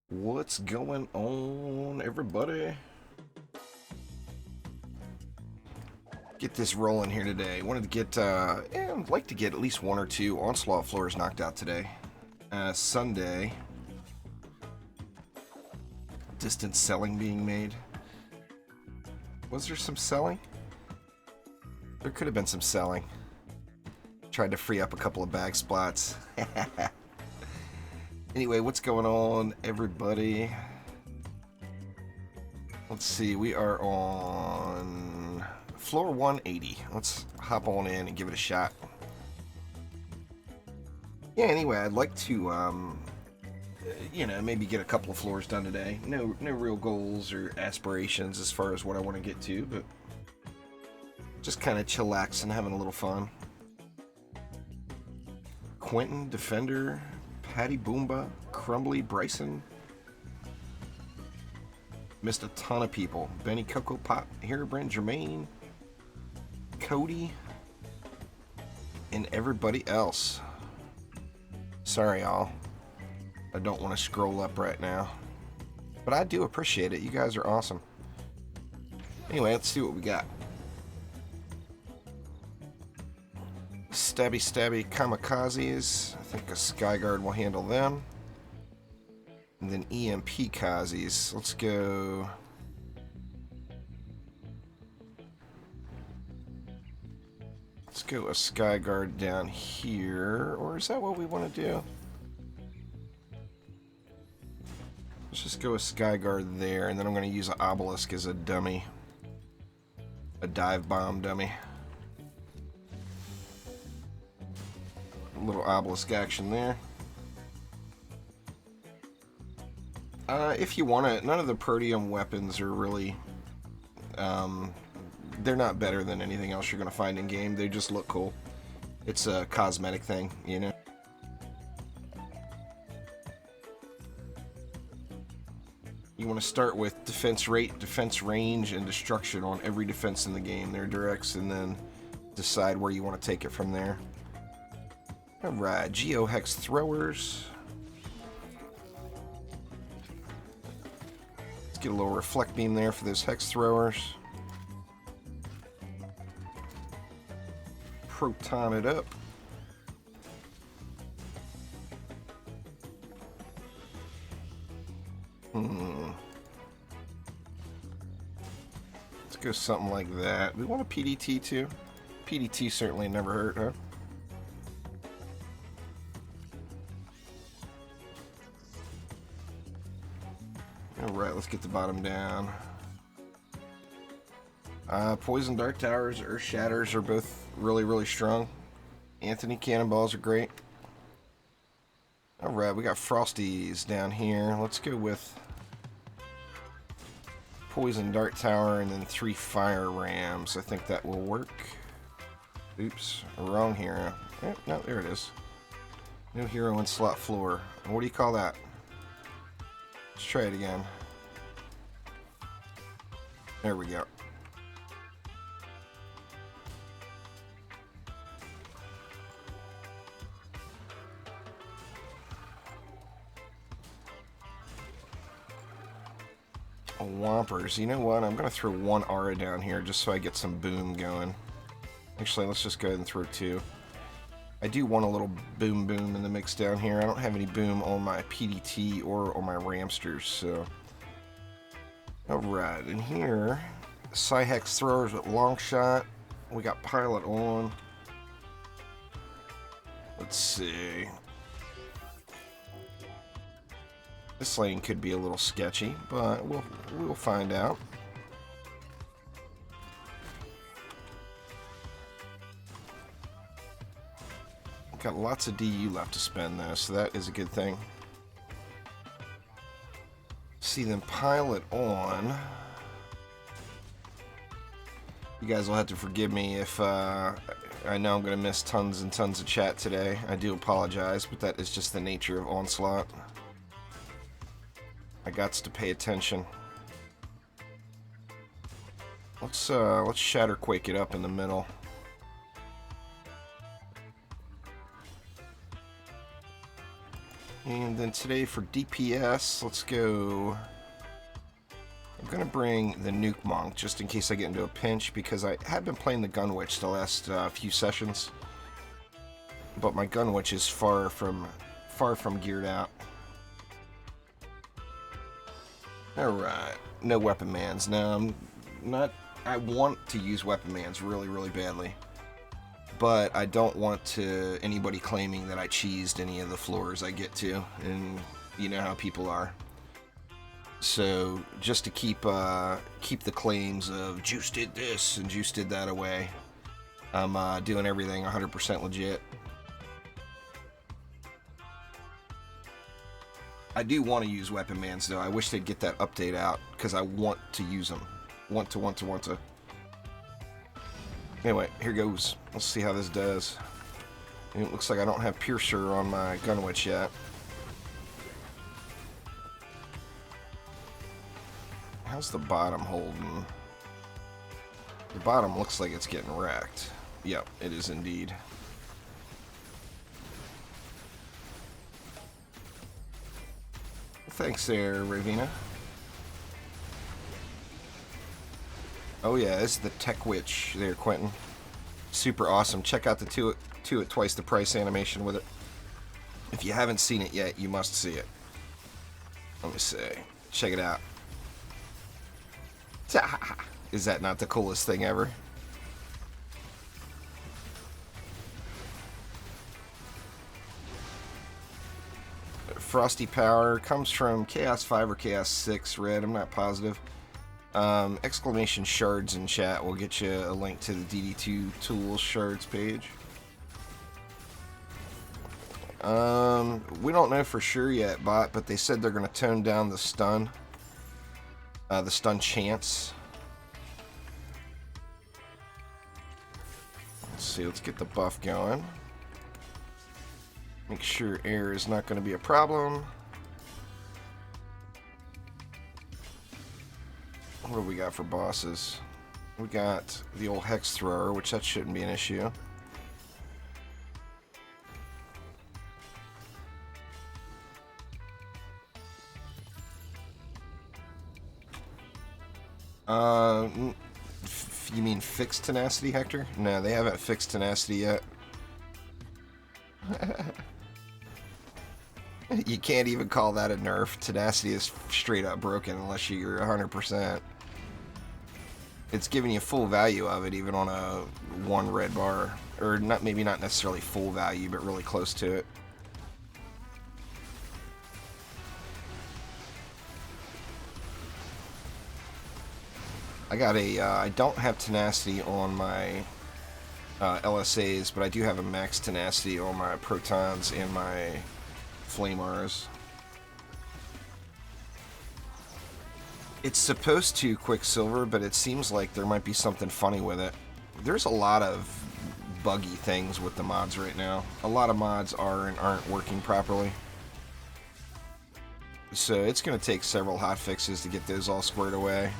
What's going on, everybody? Get this rolling here today. Wanted to get, I'd like to get at least one or two Onslaught floors knocked out today. Sunday. Distance selling being made. Was there some selling? There could have been some selling. Tried to free up a couple of bag spots. Anyway, what's going on, everybody? Let's see, we are on floor 180. Let's hop on in and give it a shot. Yeah, anyway, I'd like to, maybe get a couple of floors done today. No real goals or aspirations as far as what I want to get to, but just kind of chillaxing, having a little fun. Quentin, Defender, Patty Boomba, Crumbly, Bryson. Missed a ton of people. Benny Coco Pop, Herobrine, Jermaine, Cody, and everybody else. Sorry, y'all. I don't want to scroll up right now. But I do appreciate it. You guys are awesome. Anyway, let's see what we got. Stabby Stabby Kamikazes. I think a Skyguard will handle them. And then EMP Kazis. Let's go. Let's go a Skyguard down here. Or is that what we want to do? Let's just go a Skyguard there. And then I'm going to use an Obelisk as a dummy. A dive bomb dummy. A little Obelisk action there. If you want to, none of the Proteum weapons are really, they're not better than anything else you're going to find in game. They just look cool. It's a cosmetic thing, you know. You want to start with defense rate, defense range, and destruction on every defense in the game. Their directs, and then decide where you want to take it from there. Alright, Geohex Throwers. Let's get a little Reflect Beam there for those Hex Throwers. Proton it up. Let's go something like that. We want a PDT too. PDT certainly never hurt, huh? Alright, let's get the bottom down. Poison Dart Towers, Earth Shatters are both really strong. Anthony Cannonballs are great. Alright, we got Frosties down here. Let's go with Poison Dart Tower and then 3 Fire Rams. I think that will work. Oops, wrong hero. No, there it is. No hero in slot floor. What do you call that? Let's try it again. There we go. Whompers. You know what? I'm going to throw 1 aura down here just so I get some boom going. Actually, let's just go ahead and throw 2. I do want a little boom in the mix down here. I don't have any boom on my PDT or on my Ramsters, so. Alright, and here, Psyhex Throwers with Long Shot. We got Pilot on. Let's see. This lane could be a little sketchy, but we'll find out. Got lots of DU left to spend though, so that is a good thing. see, then pile it on. You guys will have to forgive me if I know I'm going to miss tons and tons of chat today. I do apologize, but that is just the nature of Onslaught. I gots to pay attention. Let's Shatterquake it up in the middle. And then today for DPS, let's go. I'm gonna bring the Nuke Monk just in case I get into a pinch, because I have been playing the Gun Witch the last few sessions, but my Gun Witch is far from geared out. All right, no Weapon Mans. Now I'm not. I want to use Weapon Mans really, really badly, but I don't want anybody claiming that I cheesed any of the floors I get to, and you know how people are. So just to keep the claims of Juice did this and Juice did that away, I'm doing everything 100% legit. I do want to use Weapon Mans though. I wish they'd get that update out because I want to use them. Want to. Anyway, here goes. Let's see how this does. And it looks like I don't have Piercer on my Gun Witch yet. How's the bottom holding? The bottom looks like it's getting wrecked. Yep, it is indeed. Thanks there, Ravina. Oh yeah, this is the Tech Witch there, Quentin. Super awesome. Check out the two at twice the price animation with it. If you haven't seen it yet, you must see it. Let me see. Check it out. Is that not the coolest thing ever? Frosty Power comes from Chaos 5 or Chaos 6 Red, I'm not positive. Exclamation shards in chat will get you a link to the DD2 tools shards page. We don't know for sure yet, bot, but they said they're going to tone down the stun chance. Let's see, let's get the buff going. Make sure air is not going to be a problem. What do we got for bosses? We got the old Hex Thrower, which that shouldn't be an issue. You mean fixed tenacity, Hector? No, they haven't fixed tenacity yet. You can't even call that a nerf. Tenacity is straight up broken unless you're 100%. It's giving you full value of it even on a 1 red bar. Or not, maybe not necessarily full value, but really close to it. I don't have tenacity on my LSAs, but I do have a max tenacity on my protons and my flamers. It's supposed to Quicksilver, but it seems like there might be something funny with it. There's a lot of buggy things with the mods right now. A lot of mods are and aren't working properly. So it's going to take several hot fixes to get those all squared away.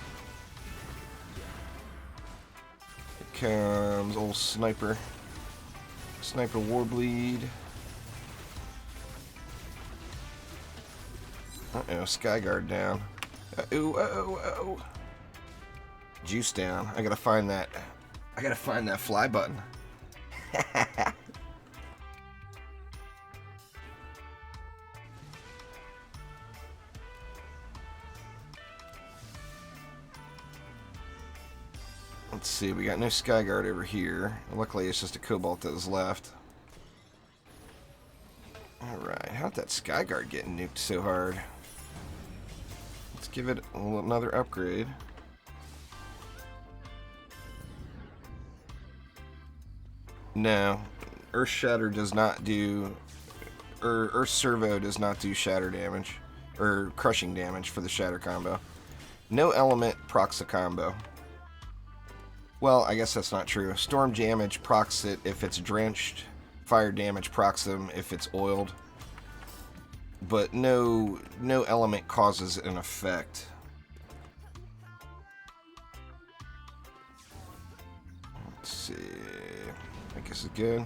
Here comes old Sniper. Sniper Warbleed. Uh-oh, Skyguard down. Uh-oh. Juice down. I gotta find that fly button. Let's see, we got no Skyguard over here. Luckily it's just a Cobalt that was left. Alright, how'd that Skyguard get nuked so hard? Let's give it another upgrade. No, Earth Shatter does not do... Earth Servo does not do shatter damage. or crushing damage for the shatter combo. No element procs the combo. Well, I guess that's not true. Storm damage procs it if it's drenched. Fire damage procs them if it's oiled. But no element causes an effect. Let's see. I guess it's good.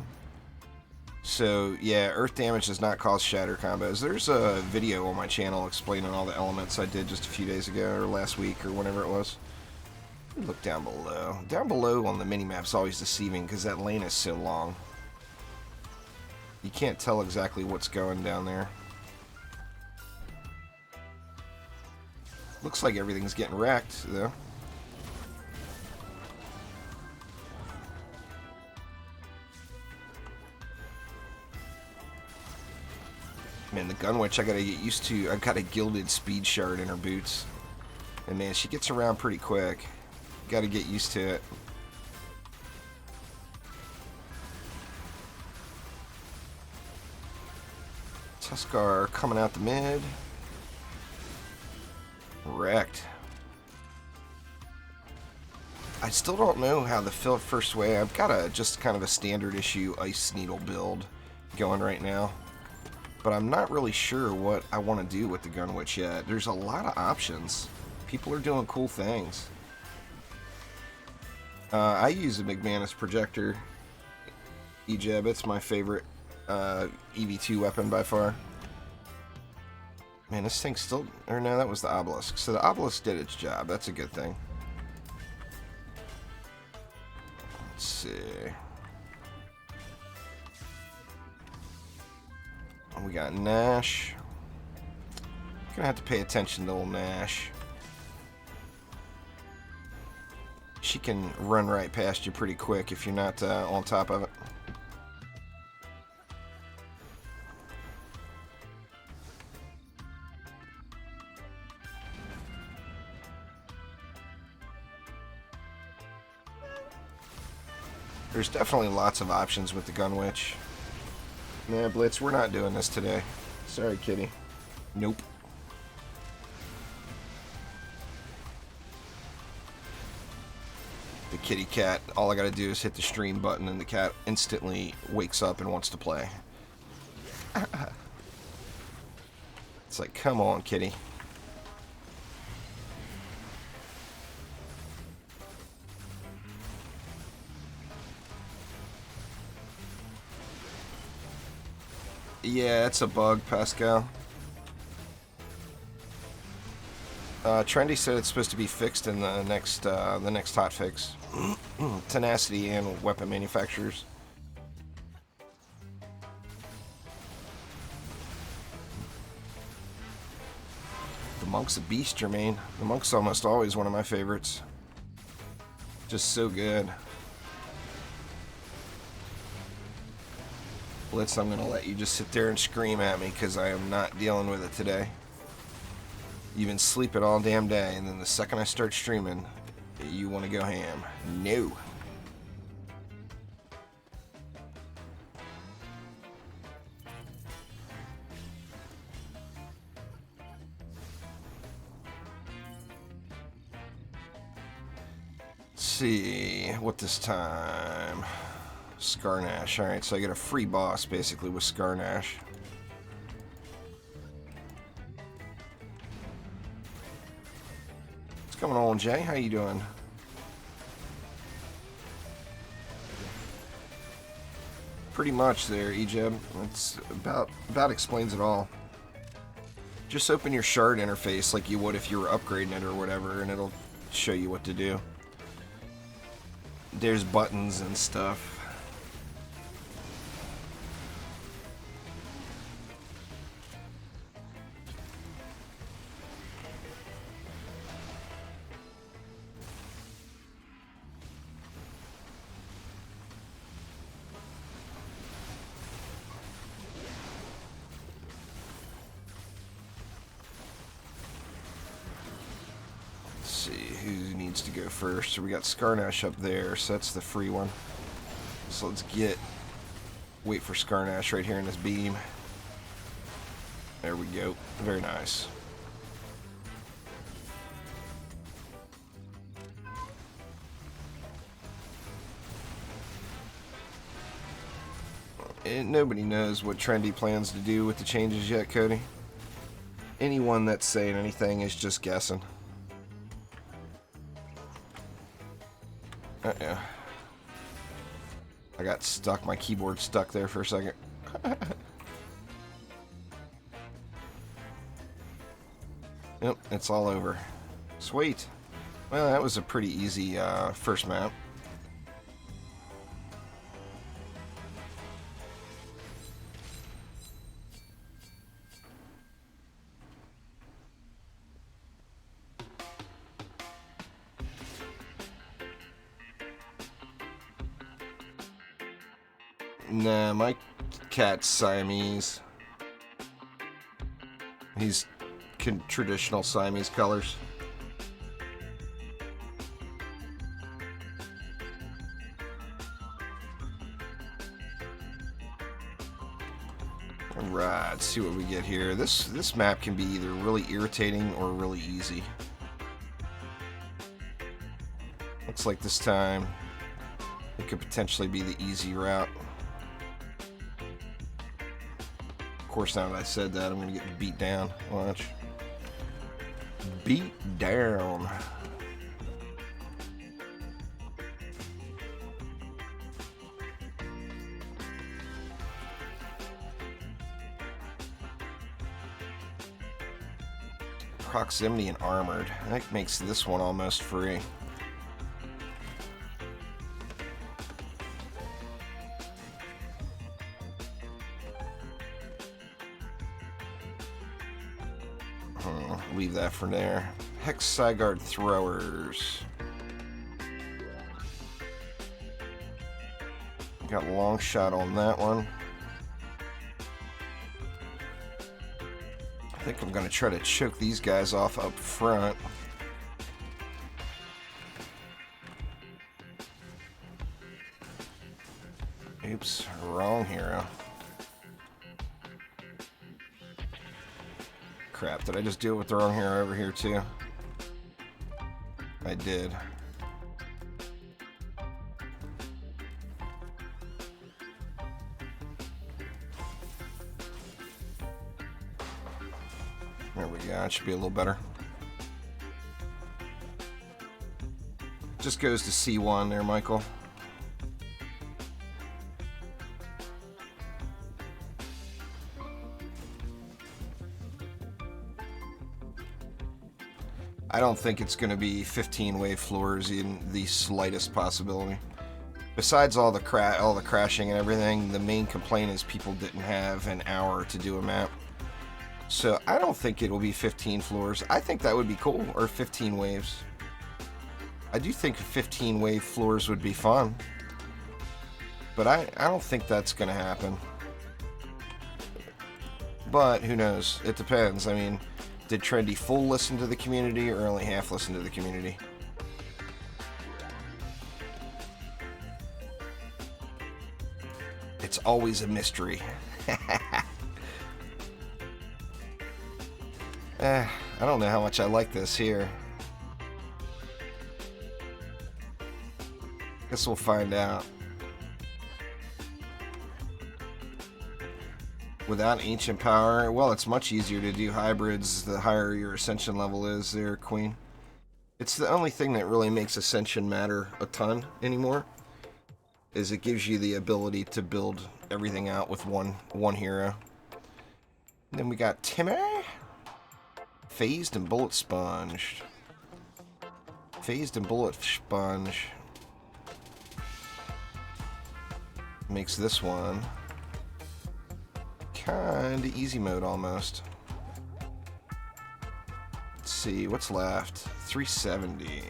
So, yeah, earth damage does not cause shatter combos. There's a video on my channel explaining all the elements I did just a few days ago, or last week, or whenever it was. Look down below. Down below on the minimap is always deceiving because that lane is so long. You can't tell exactly what's going down there. Looks like everything's getting wrecked, though. Man, the gun witch I gotta get used to. I've got a gilded speed shard in her boots. And man, she gets around pretty quick. Gotta get used to it. Tuskar coming out the mid. Wrecked. I still don't know how the first way. I've got just kind of a standard issue Ice Needle build going right now. But I'm not really sure what I want to do with the Gun Witch yet. There's a lot of options. People are doing cool things. I use a McManus projector. Ejeb, it's my favorite EV2 weapon by far. Man, this thing's still... Or no, that was the Obelisk. So the Obelisk did its job. That's a good thing. Let's see. We got Nash. Gonna have to pay attention to old Nash. She can run right past you pretty quick if you're not on top of it. There's definitely lots of options with the Gun Witch. Nah, Blitz, we're not doing this today. Sorry, kitty. Nope. The kitty cat, all I gotta do is hit the stream button and the cat instantly wakes up and wants to play. It's like, come on, kitty. Yeah, it's a bug, Pascal. Trendy said it's supposed to be fixed in the next hotfix. Tenacity and weapon manufacturers. The Monk's a beast, Jermaine. The Monk's almost always one of my favorites. Just so good. Blitz, I'm going to let you just sit there and scream at me because I am not dealing with it today. You've been sleeping all damn day, and then the second I start streaming, you want to go ham. No. Let's see, what this time? Skarnash. Alright, so I get a free boss basically with Skarnash. What's going on, Jay? How you doing? Pretty much there, Ejeb. It's about explains it all. Just open your shard interface like you would if you were upgrading it or whatever, and it'll show you what to do. There's buttons and stuff. To go first. So we got Skarnash up there, so that's the free one. So let's wait for Skarnash right here in this beam. There we go. Very nice. nobody knows what Trendy plans to do with the changes yet, Cody. Anyone that's saying anything is just guessing. Uh-oh. I got stuck. My keyboard stuck there for a second. Yep, it's all over. Sweet. Well, that was a pretty easy first map. Nah, my cat's Siamese. He's traditional Siamese colors. Alright, let's see what we get here. This map can be either really irritating or really easy. Looks like this time it could potentially be the easy route. Of course, now that I said that, I'm going to get beat down. Watch. Beat down. Proximity and armored. That makes this one almost free. Leave that for there. Hex Sigard throwers. Got long shot on that one. I think I'm going to try to choke these guys off up front. Oops, wrong hero. Crap, did I just deal with the wrong hero over here too? I did. There we go, it should be a little better. Just goes to C1 there, Michael. I don't think it's going to be 15 wave floors in the slightest possibility. Besides all the crashing and everything, the main complaint is people didn't have an hour to do a map. So I don't think it will be 15 floors. I think that would be cool, or 15 waves. I do think 15 wave floors would be fun. But I don't think that's going to happen. But who knows? It depends. I mean, did Trendy full listen to the community or only half listen to the community? It's always a mystery. I don't know how much I like this here. Guess we'll find out. Without ancient power, well, it's much easier to do hybrids the higher your ascension level is there, Queen. It's the only thing that really makes ascension matter a ton anymore, is it gives you the ability to build everything out with one hero. And then we got Timmy, phased and bullet sponged. Phased and bullet sponge makes this one kinda easy mode almost. Let's see what's left. 370.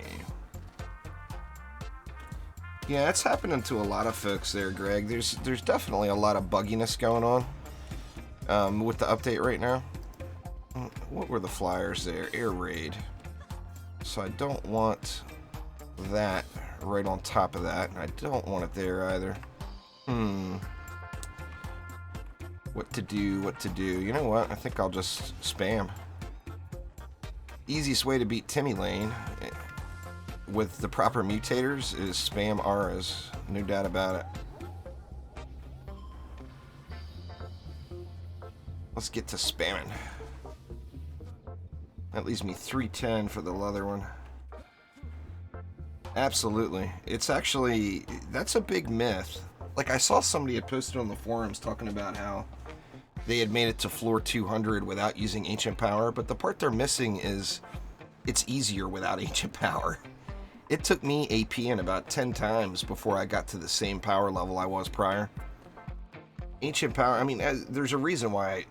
Yeah, it's happening to a lot of folks there, Greg. There's definitely a lot of bugginess going on with the update right now. What were the flyers there? Air raid. So I don't want that right on top of that. I don't want it there either. What to do? You know what? I think I'll just spam. Easiest way to beat Timmy Lane with the proper mutators is spam auras. No doubt about it. Let's get to spamming. That leaves me 310 for the leather one. Absolutely. It's actually, that's a big myth. Like, I saw somebody had posted on the forums talking about how they had made it to floor 200 without using Ancient Power, but the part they're missing is it's easier without Ancient Power. It took me APing about 10 times before I got to the same power level I was prior. Ancient Power, I mean, there's a reason why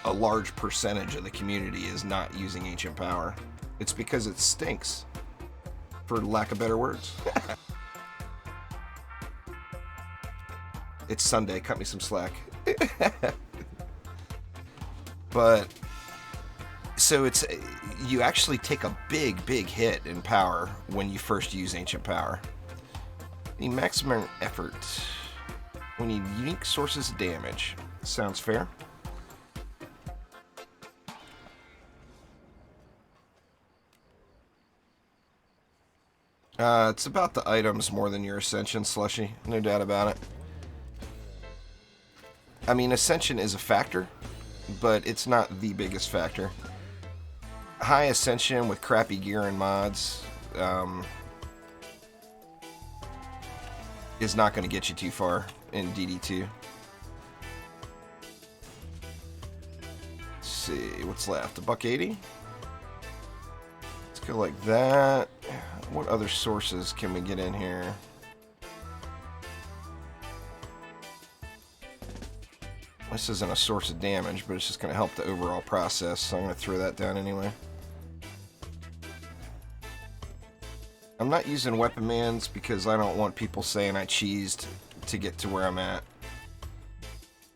a large percentage of the community is not using Ancient Power. It's because it stinks, for lack of better words. It's Sunday, cut me some slack. But, so it's, you actually take a big hit in power when you first use Ancient Power. The maximum effort. We need unique sources of damage. Sounds fair. It's about the items more than your Ascension, Slushy. No doubt about it. I mean, Ascension is a factor, but it's not the biggest factor. High Ascension with crappy gear and mods is not going to get you too far in DD2. Let's see, what's left? $1.80? Let's go like that. What other sources can we get in here? This isn't a source of damage, but it's just going to help the overall process, so I'm going to throw that down anyway. I'm not using weapon mans because I don't want people saying I cheesed to get to where I'm at.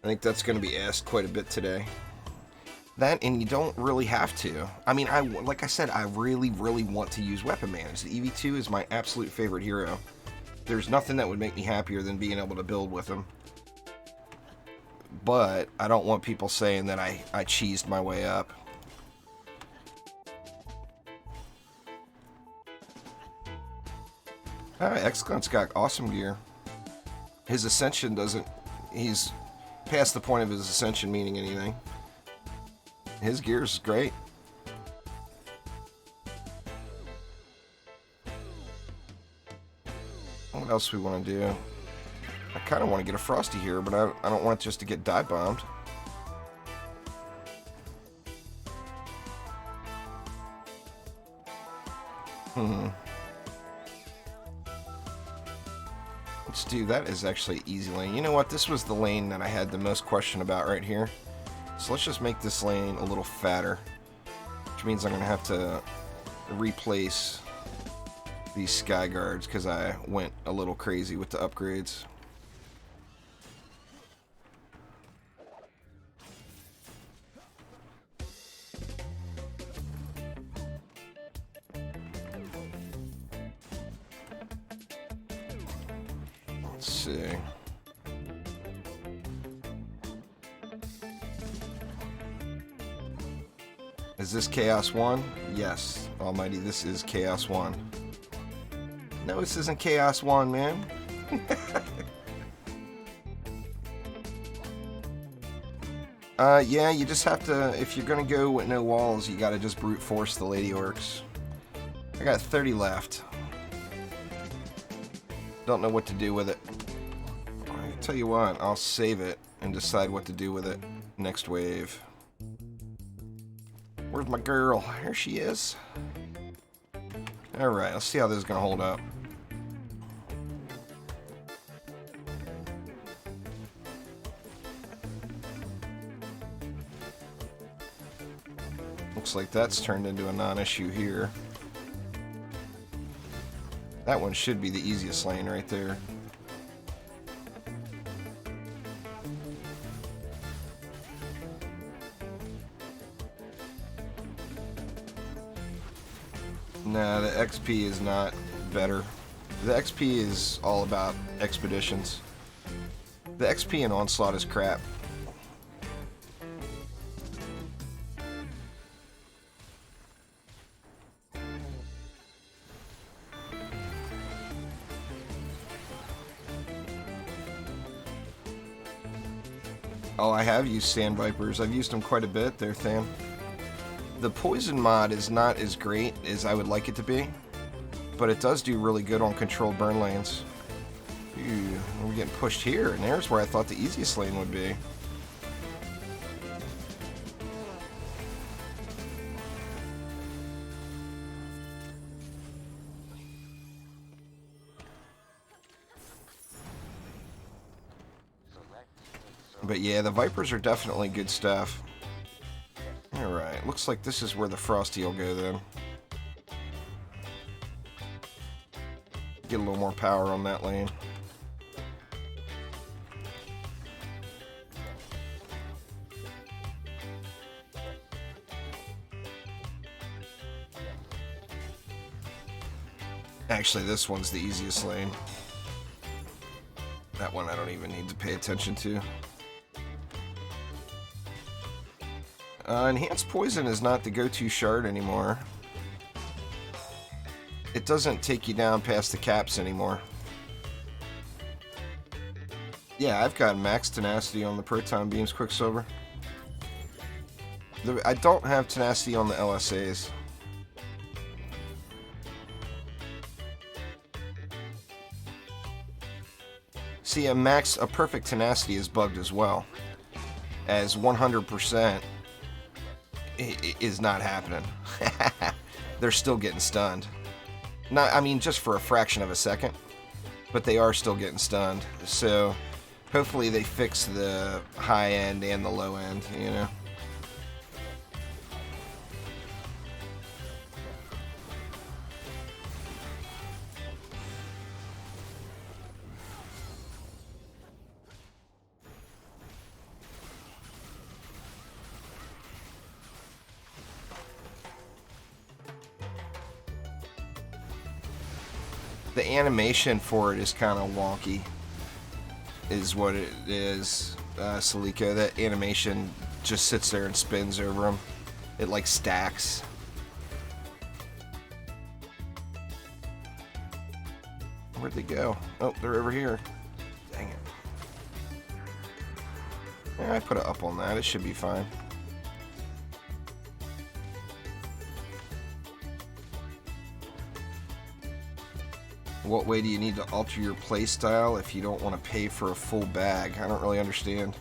I think that's going to be asked quite a bit today. That, and you don't really have to. I mean, like I said, I really want to use weapon mans. The EV2 is my absolute favorite hero. There's nothing that would make me happier than being able to build with him. But I don't want people saying that I cheesed my way up. Excellent's got awesome gear. His Ascension doesn't... He's past the point of his Ascension meaning anything. His gear is great. What else we want to do? I kind of want to get a Frosty here, but I don't want it just to get dive bombed. Let's do that. Is actually easy lane. You know what? This was the lane that I had the most question about right here. So let's just make this lane a little fatter, which means I'm going to have to replace these sky guards because I went a little crazy with the upgrades. Let's see. Is this Chaos 1? Yes, almighty, this is Chaos 1. No, this isn't Chaos 1, man. Yeah, you just have to, if you're gonna go with no walls, you gotta just brute force the Lady Orcs. I got 30 left. Don't know what to do with it. I tell you what, I'll save it and decide what to do with it next wave. Where's my girl? Here she is. Alright, let's see how this is going to hold up. Looks like that's turned into a non-issue here. That one should be the easiest lane right there. Nah, the XP is not better. The XP is all about expeditions. The XP in Onslaught is crap. Oh, I have used Sand Vipers. I've used them quite a bit there, Than. The poison mod is not as great as I would like it to be, but it does do really good on controlled burn lanes. Ooh, we're getting pushed here, and there's where I thought the easiest lane would be. But yeah, the Vipers are definitely good stuff. Alright, looks like this is where the Frosty will go then. Get a little more power on that lane. Actually, this one's the easiest lane. That one I don't even need to pay attention to. Enhanced Poison is not the go-to shard anymore. It doesn't take you down past the caps anymore. Yeah, I've got max tenacity on the Proton Beams Quicksilver. I don't have tenacity on the LSAs. See, a perfect tenacity is bugged as well, as 100% is not happening. They're still getting stunned. Not, I mean, just for a fraction of a second, but they are still getting stunned. So hopefully they fix the high end and the low end, you know. The animation for it is kind of wonky, is what it is, Celico. That animation just sits there and spins over them. It, like, stacks. Where'd they go? Oh, they're over here. Dang it. Yeah, I put it up on that. It should be fine. What way do you need to alter your playstyle if you don't want to pay for a full bag? I don't really understand.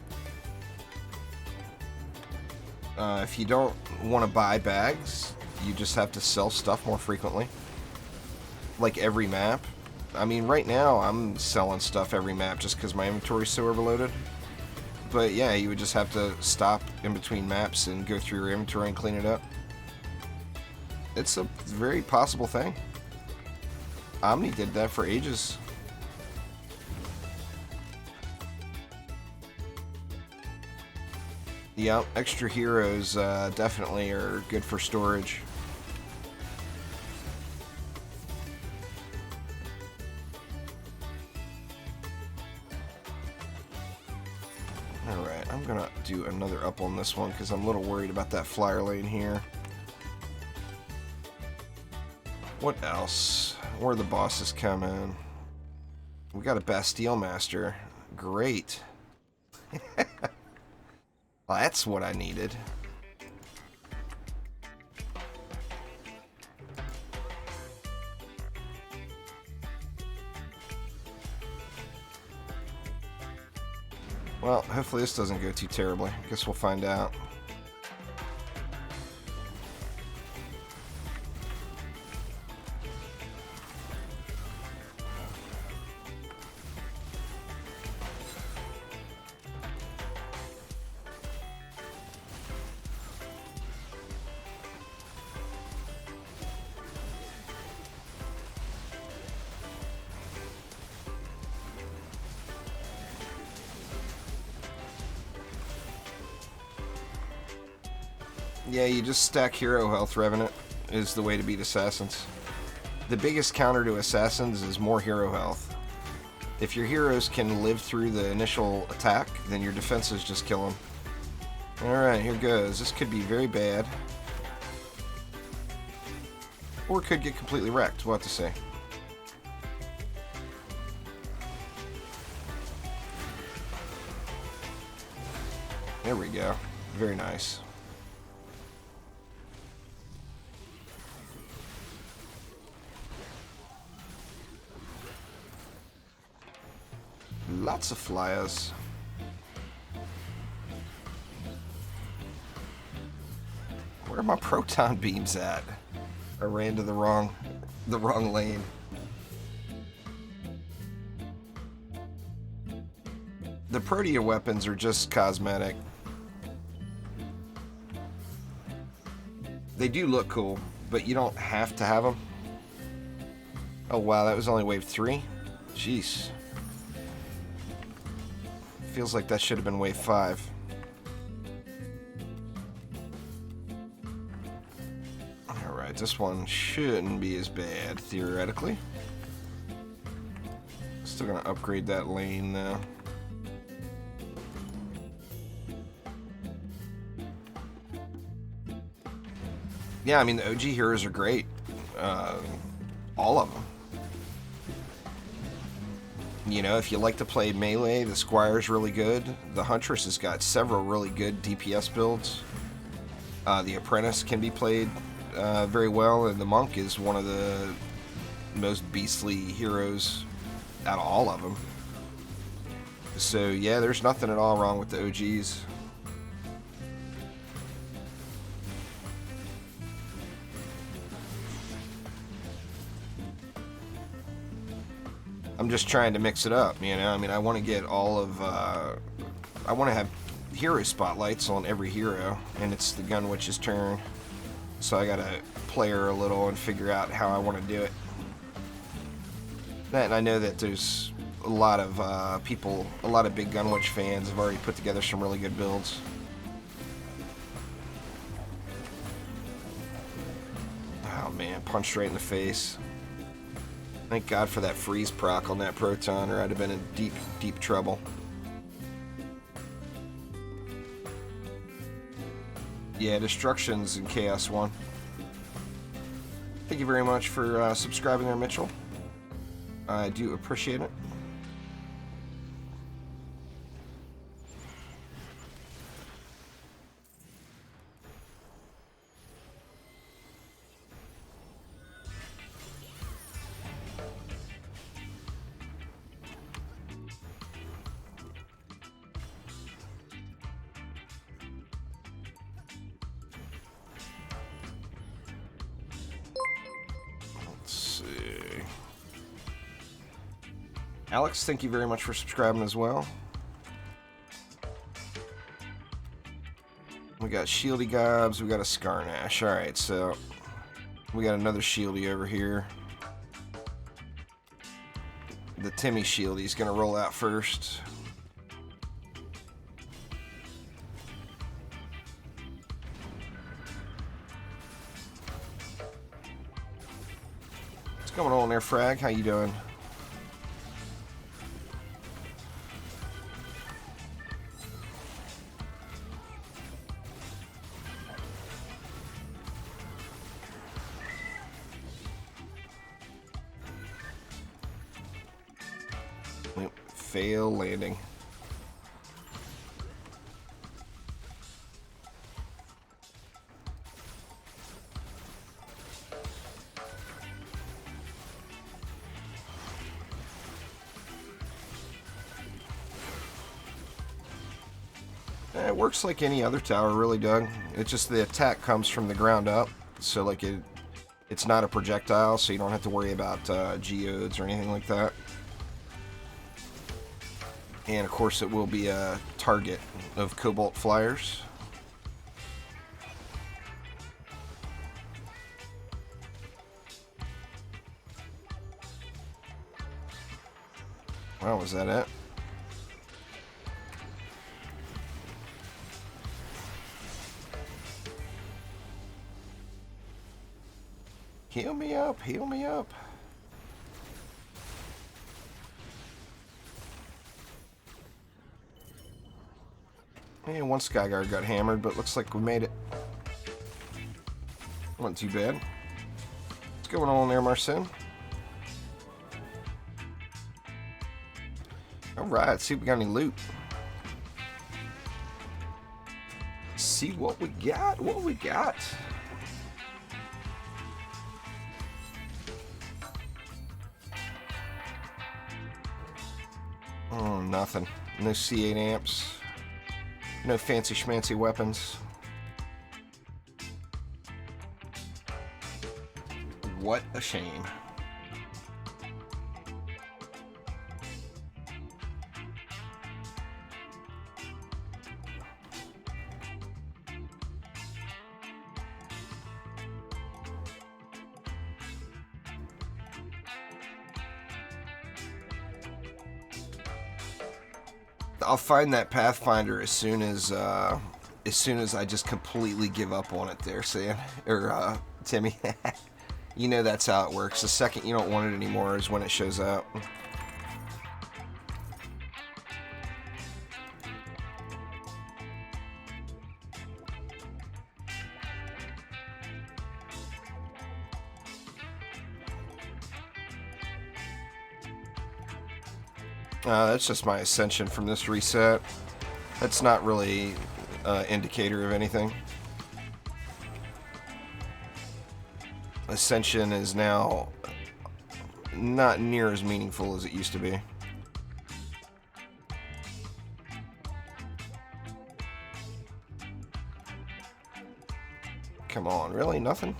If you don't want to buy bags, you just have to sell stuff more frequently. Like every map. I mean, right now I'm selling stuff every map just because my inventory's so overloaded. But yeah, you would just have to stop in between maps and go through your inventory and clean it up. It's a very possible thing. Omni did that for ages. Yeah, extra heroes definitely are good for storage. Alright, I'm gonna do another up on this one because I'm a little worried about that flyer lane here. What else? Where are the bosses coming? We got a Bastille Master. Great. Well, that's what I needed. Well, hopefully this doesn't go too terribly. Guess we'll find out. Yeah, you just stack hero health, Revenant, is the way to beat assassins. The biggest counter to assassins is more hero health. If your heroes can live through the initial attack, then your defenses just kill them. Alright, here goes. This could be very bad. Or it could get completely wrecked, we'll have to see. There we go. Very nice. Lots of flyers. Where are my proton beams at? I ran to the wrong lane. The protea weapons are just cosmetic. They do look cool, but you don't have to have them. Oh wow, that was only wave 3? Jeez. Feels like that should have been wave 5. Alright, this one shouldn't be as bad, theoretically. Still gonna upgrade that lane though. Yeah, I mean, the OG heroes are great. All of them. You know, if you like to play melee, the Squire's really good. The Huntress has got several really good DPS builds. The Apprentice can be played very well, and the Monk is one of the most beastly heroes out of all of them. So, yeah, there's nothing at all wrong with the OGs. I'm just trying to mix it up, you know. I mean, I want to get all of, I want to have hero spotlights on every hero, and it's the Gun Witch's turn. So I gotta play her a little and figure out how I want to do it. And I know that there's a lot of people, a lot of big Gun Witch fans have already put together some really good builds. Oh man, punched right in the face. Thank God for that freeze proc on that proton, or I'd have been in deep, deep trouble. Yeah, Destruction's in Chaos 1. Thank you very much for subscribing there, Mitchell. I do appreciate it. Alex, thank you very much for subscribing as well. We got Shieldy Gobs, we got a Scarnash. Alright, so we got another Shieldy over here. The Timmy Shieldy's gonna roll out first. What's going on there, Frag? How you doing? Fail landing. It works like any other tower, really, Doug. It's just the attack comes from the ground up, so like it's not a projectile, so you don't have to worry about geodes or anything like that. And of course it will be a target of Cobalt Flyers. Wow, was that it? Heal me up, heal me up. And one Skyguard got hammered, but looks like we made it. Wasn't too bad. What's going on there, Marcin? Alright, see if we got any loot. See what we got. What we got. Oh, nothing. No C8 amps. No fancy schmancy weapons. What a shame. I'll find that Pathfinder as soon as I just completely give up on it there, Sam. Or, Timmy. You know that's how it works. The second you don't want it anymore is when it shows up. That's just my ascension from this reset. That's not really an indicator of anything. Ascension is now not near as meaningful as it used to be. Come on, really? Nothing?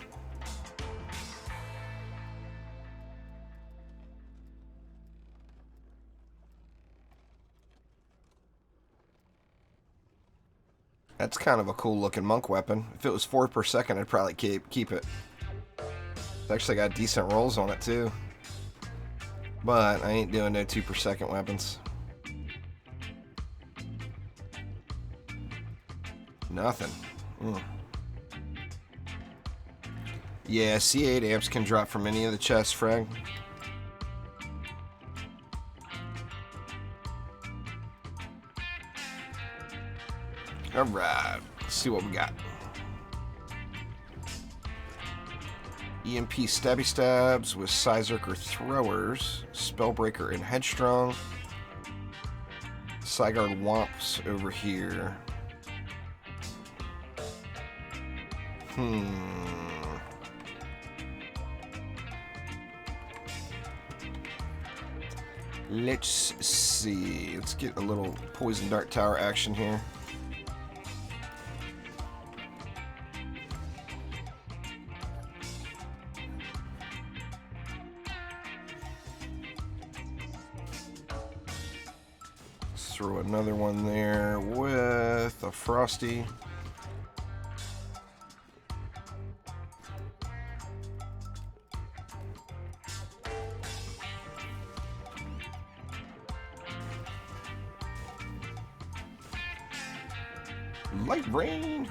That's kind of a cool looking monk weapon. If it was 4 per second, I'd probably keep it. It's actually got decent rolls on it too. But I ain't doing no 2 per second weapons. Nothing. Yeah, C8 amps can drop from any of the chests, Frag. Alright, let's see what we got. EMP Stabby Stabs with Sizerker Throwers, Spellbreaker and Headstrong. Sigard Womps over here. Let's see. Let's get a little Poison Dart Tower action here. Throw another one there with a Frosty. Lightrayne.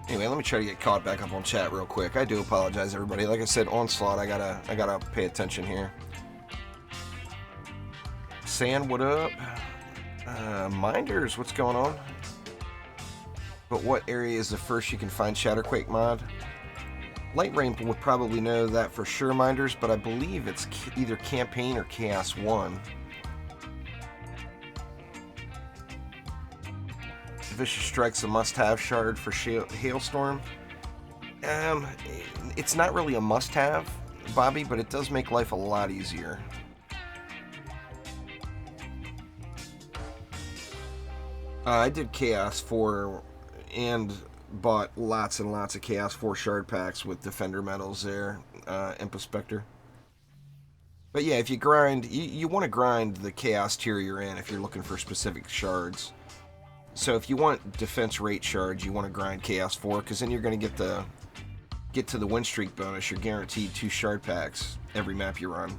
Anyway, let me try to get caught back up on chat real quick. I do apologize, everybody. Like I said, Onslaught, I gotta pay attention here. Sand, what up? Minders, what's going on? But what area is the first you can find Shatterquake mod? Lightrayne would probably know that for sure, Minders, but I believe it's either Campaign or Chaos 1. Vicious Strike's a must-have shard for Hailstorm. It's not really a must-have, Bobby, but it does make life a lot easier. I did Chaos 4 and bought lots and lots of Chaos 4 shard packs with Defender medals there, Impa Spectre. But yeah, if you grind, you want to grind the Chaos tier you're in if you're looking for specific shards. So if you want defense rate shards, you want to grind Chaos 4, because then you're going to get to the win streak bonus. You're guaranteed 2 shard packs every map you run.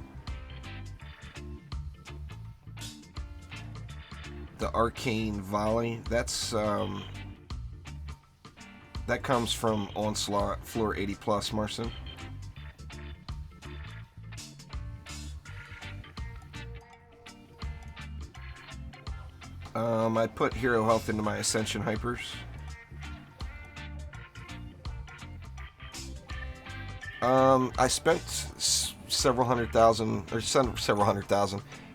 The Arcane Volley, that's that comes from Onslaught floor 80 plus, Marcin. I put hero health into my Ascension Hypers. I spent several hundred thousand. I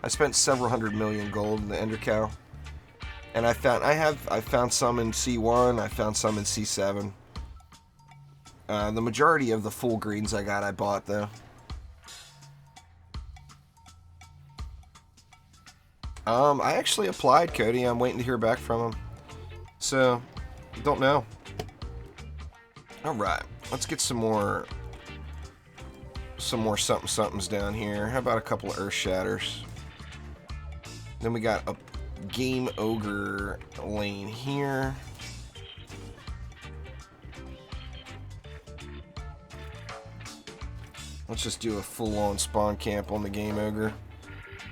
spent several hundred million gold in the Ender Cow. And I found some in C1, I found some in C7. The majority of the full greens I bought though. I actually applied, Cody. I'm waiting to hear back from him. So, don't know. Alright, let's get some more something-somethings down here. How about a couple of Earth Shatters? Then we got a Game Ogre lane here. Let's just do a full-on spawn camp on the Game Ogre.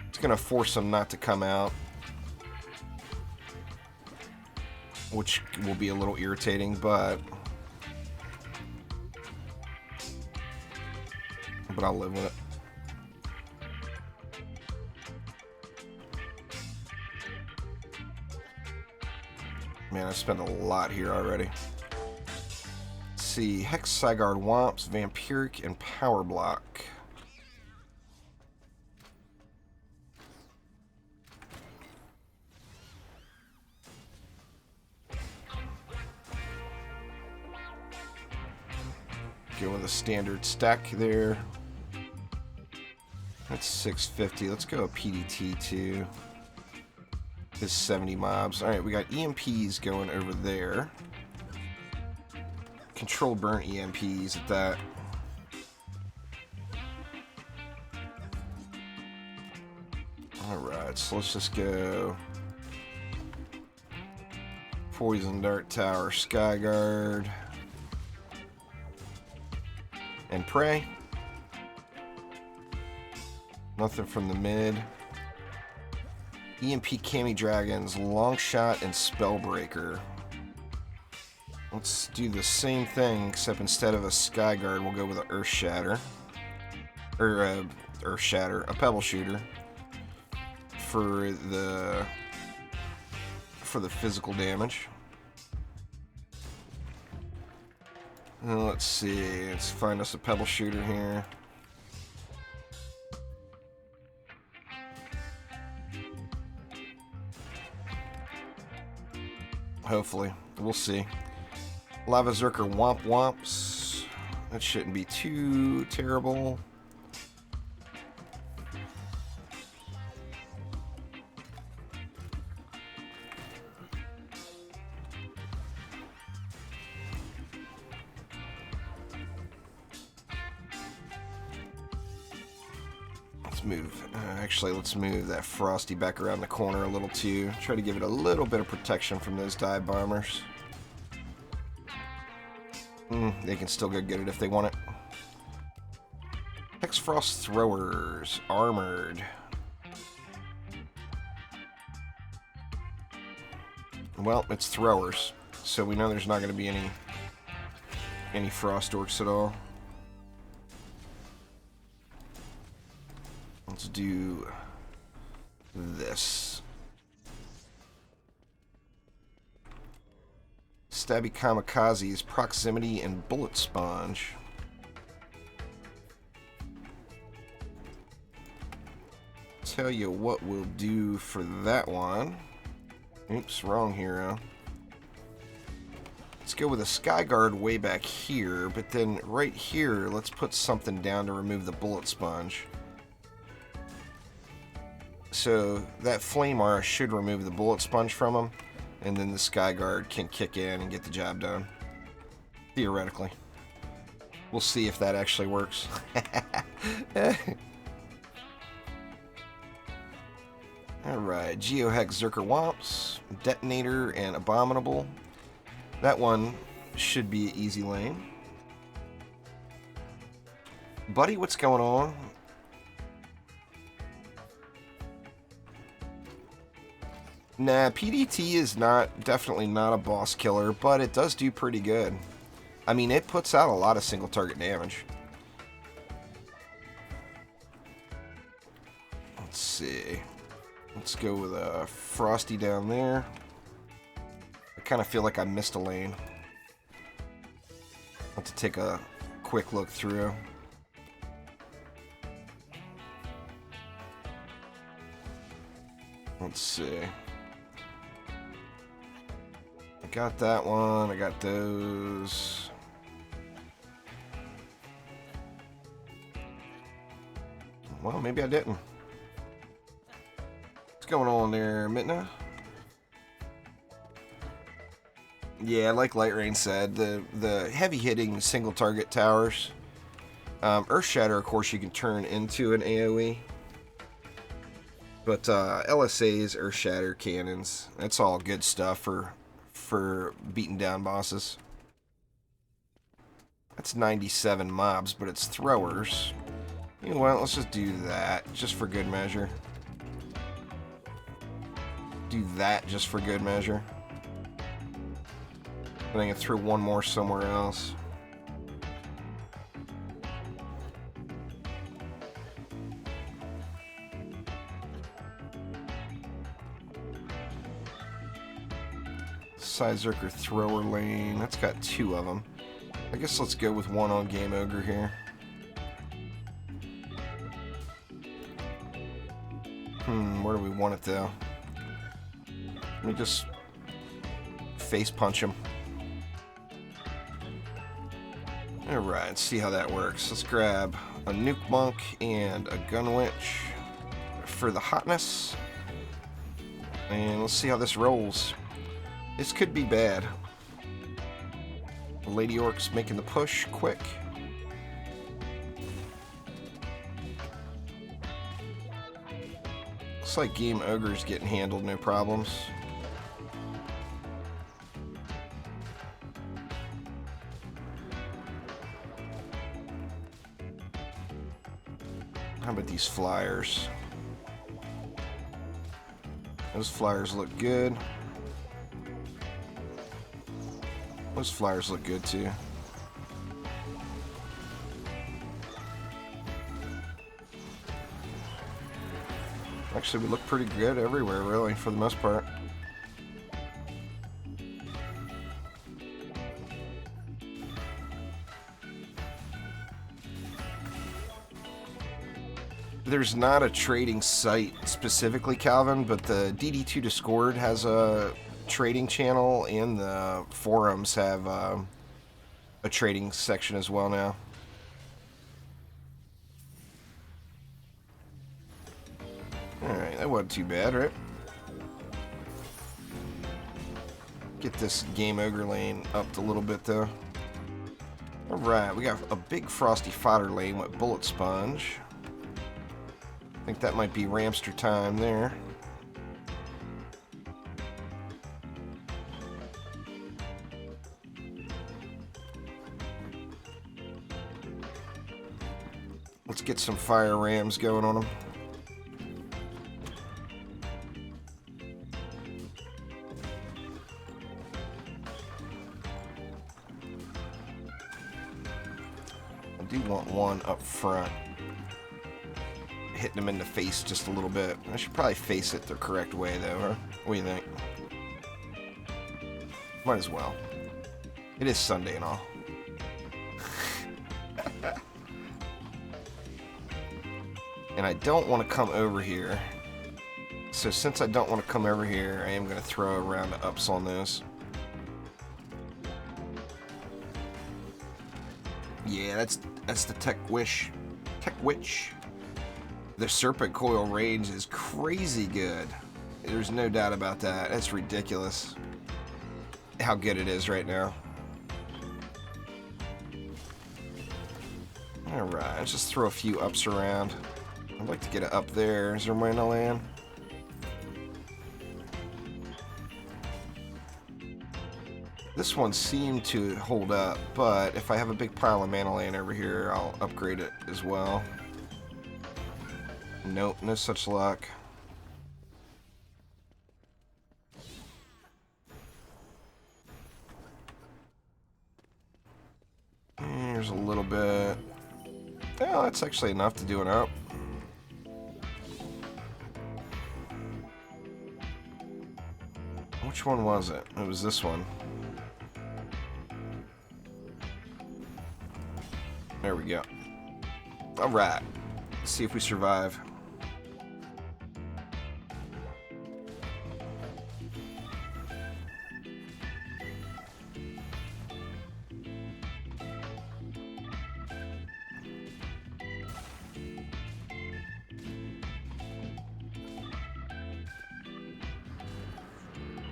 It's going to force them not to come out, which will be a little irritating, but I'll live with it. Man, I spent a lot here already. Let's see, Hex, Sigard, Womps, Vampiric, and Power Block. Go with a standard stack there. That's 650. Let's go a PDT too. This 70 mobs. Alright, we got EMPs going over there. Control burn EMPs at that. Alright, so let's just go Poison Dart Tower, Skyguard, and Prey. Nothing from the mid. EMP Cami Dragons, Longshot, and Spellbreaker. Let's do the same thing, except instead of a Skyguard, we'll go with an Earth Shatter. Or Earth Shatter, a Pebble Shooter. For the physical damage. Let's see, let's find us a Pebble Shooter here. Hopefully. We'll see. Lava Zerker Womp Womps. That shouldn't be too terrible. Let's move. Actually, let's move that Frosty back around the corner a little too. Try to give it a little bit of protection from those dive bombers. They can still go get it if they want it. Hexfrost Throwers, armored. Well, it's throwers, so we know there's not going to be any frost orcs at all. Let's do this. Stabby Kamikazes, Proximity, and Bullet Sponge. Tell you what we'll do for that one. Oops, wrong hero. Let's go with a Skyguard way back here, but then right here, let's put something down to remove the Bullet Sponge. So that Flame Aura should remove the Bullet Sponge from him, and then the Skyguard can kick in and get the job done. Theoretically. We'll see if that actually works. Alright, Geohex Zerker Womps, Detonator, and Abominable. That one should be an easy lane. Buddy, what's going on? Nah, PDT is definitely not a boss killer, but it does do pretty good. I mean, it puts out a lot of single target damage. Let's see. Let's go with a Frosty down there. I kind of feel like I missed a lane. I'll have to take a quick look through. Let's see. got that one. I got those. Well, maybe I didn't. What's going on there, Mitna? Yeah, like Lightrayne said, the heavy-hitting single-target towers. Earthshatter, of course, you can turn into an AoE. But LSAs, Earthshatter, cannons, that's all good stuff for beating down bosses. That's 97 mobs, but it's throwers. You know what, let's just do that, just for good measure. Do that just for good measure. And I can throw one more somewhere else. Sizerker thrower lane, that's got 2 of them. I guess let's go with 1 on Game Ogre here. Where do we want it though? Let me just face punch him. Alright, let's see how that works. Let's grab a Nuke Monk and a Gun Witch for the hotness. And let's see how this rolls. This could be bad. Lady Orc's making the push quick. Looks like Game Ogre's getting handled, no problems. How about these flyers? Those flyers look good. Those flyers look good too. Actually, we look pretty good everywhere, really, for the most part. There's not a trading site specifically, Calvin, but the DD2 Discord has a trading channel, and the forums have a trading section as well now. Alright, that wasn't too bad, right? Get this Game Ogre lane upped a little bit, though. Alright, we got a big Frosty Fodder lane with Bullet Sponge. I think that might be Ramster time there. Let's get some fire rams going on them. I do want one up front. Hitting them in the face just a little bit. I should probably face it the correct way though, huh? What do you think? Might as well. It is Sunday and all. And I don't want to come over here. So since I don't want to come over here, I am going to throw a round of ups on those. Yeah, that's the Tech Witch. The Serpent Coil range is crazy good. There's no doubt about that. That's ridiculous how good it is right now. Alright, let's just throw a few ups around. I'd like to get it up there. Is there way to land? This one seemed to hold up, but if I have a big pile of mana land over here, I'll upgrade it as well. Nope, no such luck. Here's a little bit. Oh, that's actually enough to do it up. Which one was it? It was this one. There we go. Alright. Let's see if we survive.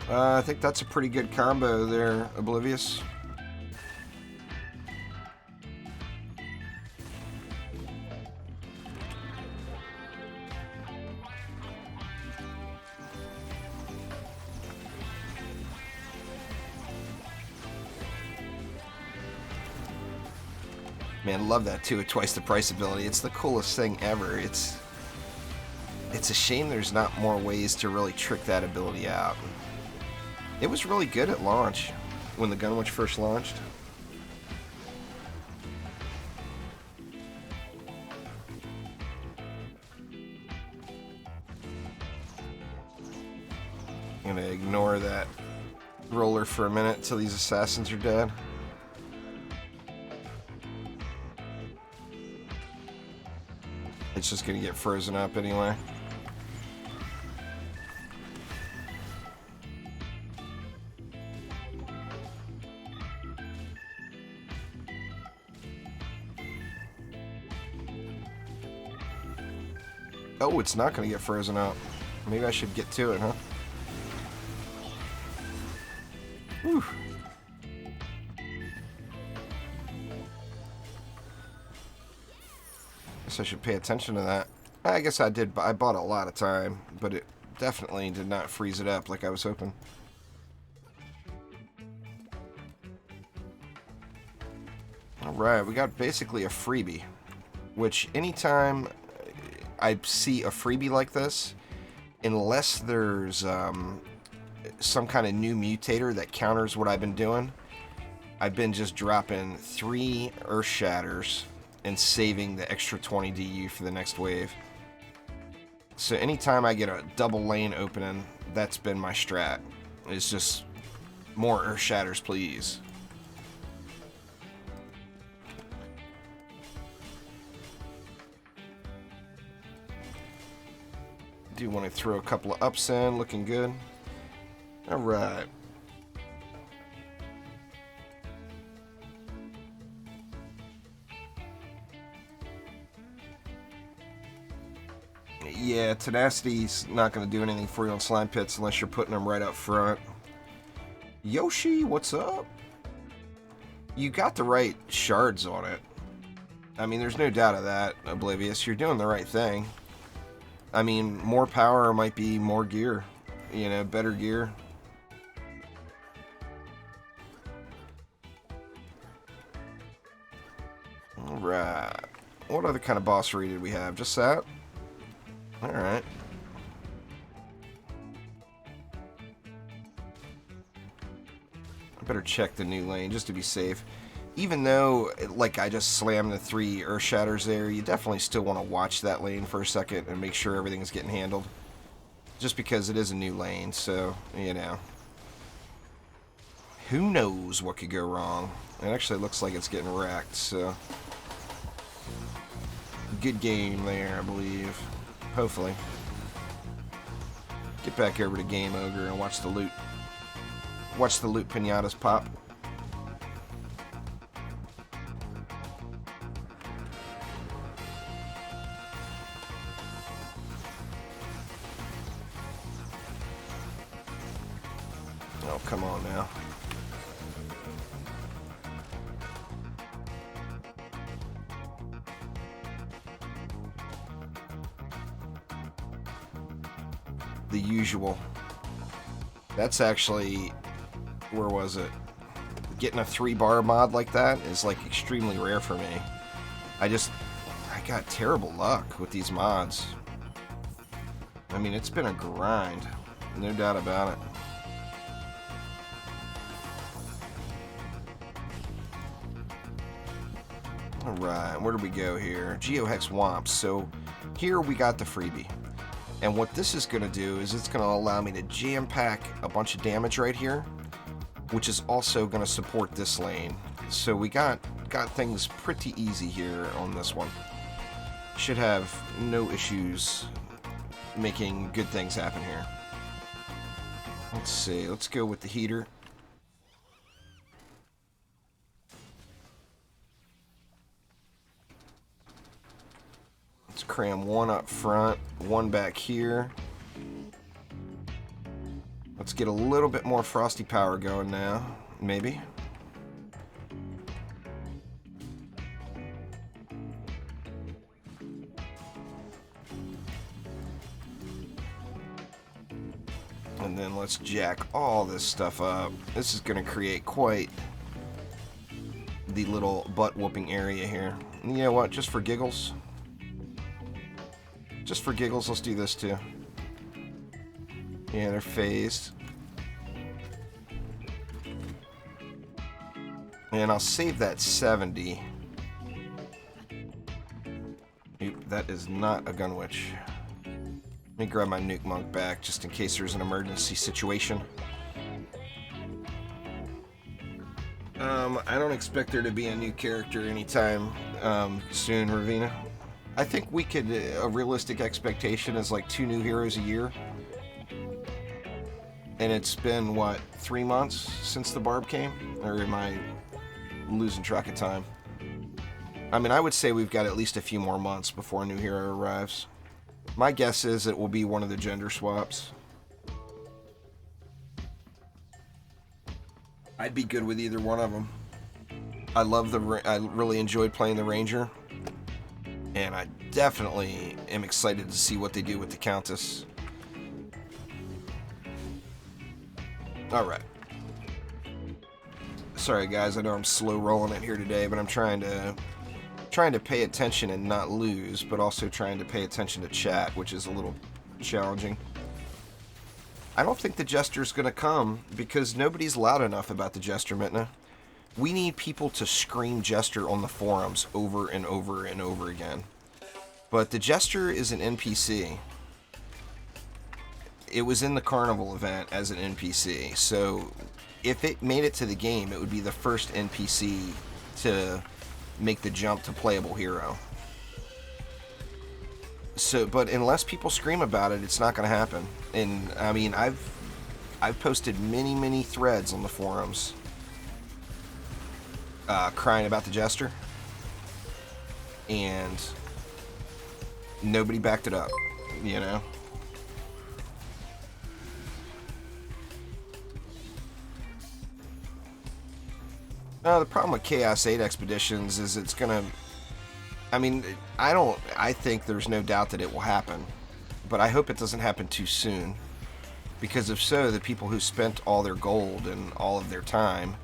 I think that's a pretty good combo there, Oblivious. Man, love that too, a twice the price ability. It's the coolest thing ever. It's a shame there's not more ways to really trick that ability out. It was really good at launch, when the Gunwitch first launched. I'm gonna ignore that roller for a minute until these assassins are dead. It's just gonna get frozen up anyway. Oh, it's not gonna get frozen up. Maybe I should get to it, huh? Whew. Guess I should pay attention to that. I guess I did. I bought a lot of time, but it definitely did not freeze it up like I was hoping. Alright, we got basically a freebie. Which, anytime I see a freebie like this, unless there's some kind of new mutator that counters what I've been doing, I've been just dropping 3 Earth Shatters and saving the extra 20 DU for the next wave. So anytime I get a double lane opening, that's been my strat. It's just more Earth Shatters, please. Do want to throw a couple of ups in, looking good. Alright. Yeah, Tenacity's not going to do anything for you on Slime Pits unless you're putting them right up front. Yoshi, what's up? You got the right shards on it. I mean, there's no doubt of that, Oblivious. You're doing the right thing. I mean, more power might be more gear. You know, better gear. Alright. What other kind of bossery did we have? Just that? Alright. I better check the new lane just to be safe. Even though, like, I just slammed the 3 Earth Shatters there, you definitely still want to watch that lane for a second and make sure everything's getting handled. Just because it is a new lane, so, you know. Who knows what could go wrong? It actually looks like it's getting wrecked, so. Good game there, I believe. Hopefully. Get back over to Game Ogre and watch the loot. Watch the loot pinatas pop. Oh, come on now. The usual. That's actually, where was it? Getting a 3-bar mod like that is like extremely rare for me. I got terrible luck with these mods. I mean, it's been a grind, no doubt about it. Alright, where do we go here? Geohex Womps. So here we got the freebie. And what this is going to do is it's going to allow me to jam-pack a bunch of damage right here, which is also going to support this lane. So we got things pretty easy here on this one. Should have no issues making good things happen here. Let's see, let's go with the heater. Let's cram 1 up front, 1 back here. Let's get a little bit more frosty power going now, maybe. And then let's jack all this stuff up. This is going to create quite the little butt-whooping area here. And you know what? Just for giggles. Just for giggles, let's do this too. Yeah, they're phased. And I'll save that 70. Oop, that is not a Gunwitch. Let me grab my Nuke Monk back just in case there's an emergency situation. I don't expect there to be a new character anytime soon, Ravina. I think we could, a realistic expectation is like 2 new heroes a year. And it's been, what, 3 months since the Barb came? Or am I losing track of time? I mean, I would say we've got at least a few more months before a new hero arrives. My guess is it will be one of the gender swaps. I'd be good with either one of them. I really enjoyed playing the Ranger. And I definitely am excited to see what they do with the Countess. Alright. Sorry guys, I know I'm slow rolling it here today, but I'm trying to pay attention and not lose, but also trying to pay attention to chat, which is a little challenging. I don't think the Jester's going to come because nobody's loud enough about the Jester, Mitna. We need people to scream Jester on the forums over and over and over again. But the Jester is an NPC. It was in the Carnival event as an NPC, so if it made it to the game, it would be the first NPC to make the jump to playable hero. So, but unless people scream about it, it's not going to happen. And I mean, I've posted many threads on the forums crying about the Jester, and nobody backed it up, you know. The problem with Chaos 8 Expeditions is it's gonna... I mean, I think there's no doubt that it will happen. But I hope it doesn't happen too soon. Because if so, the people who spent all their gold and all of their time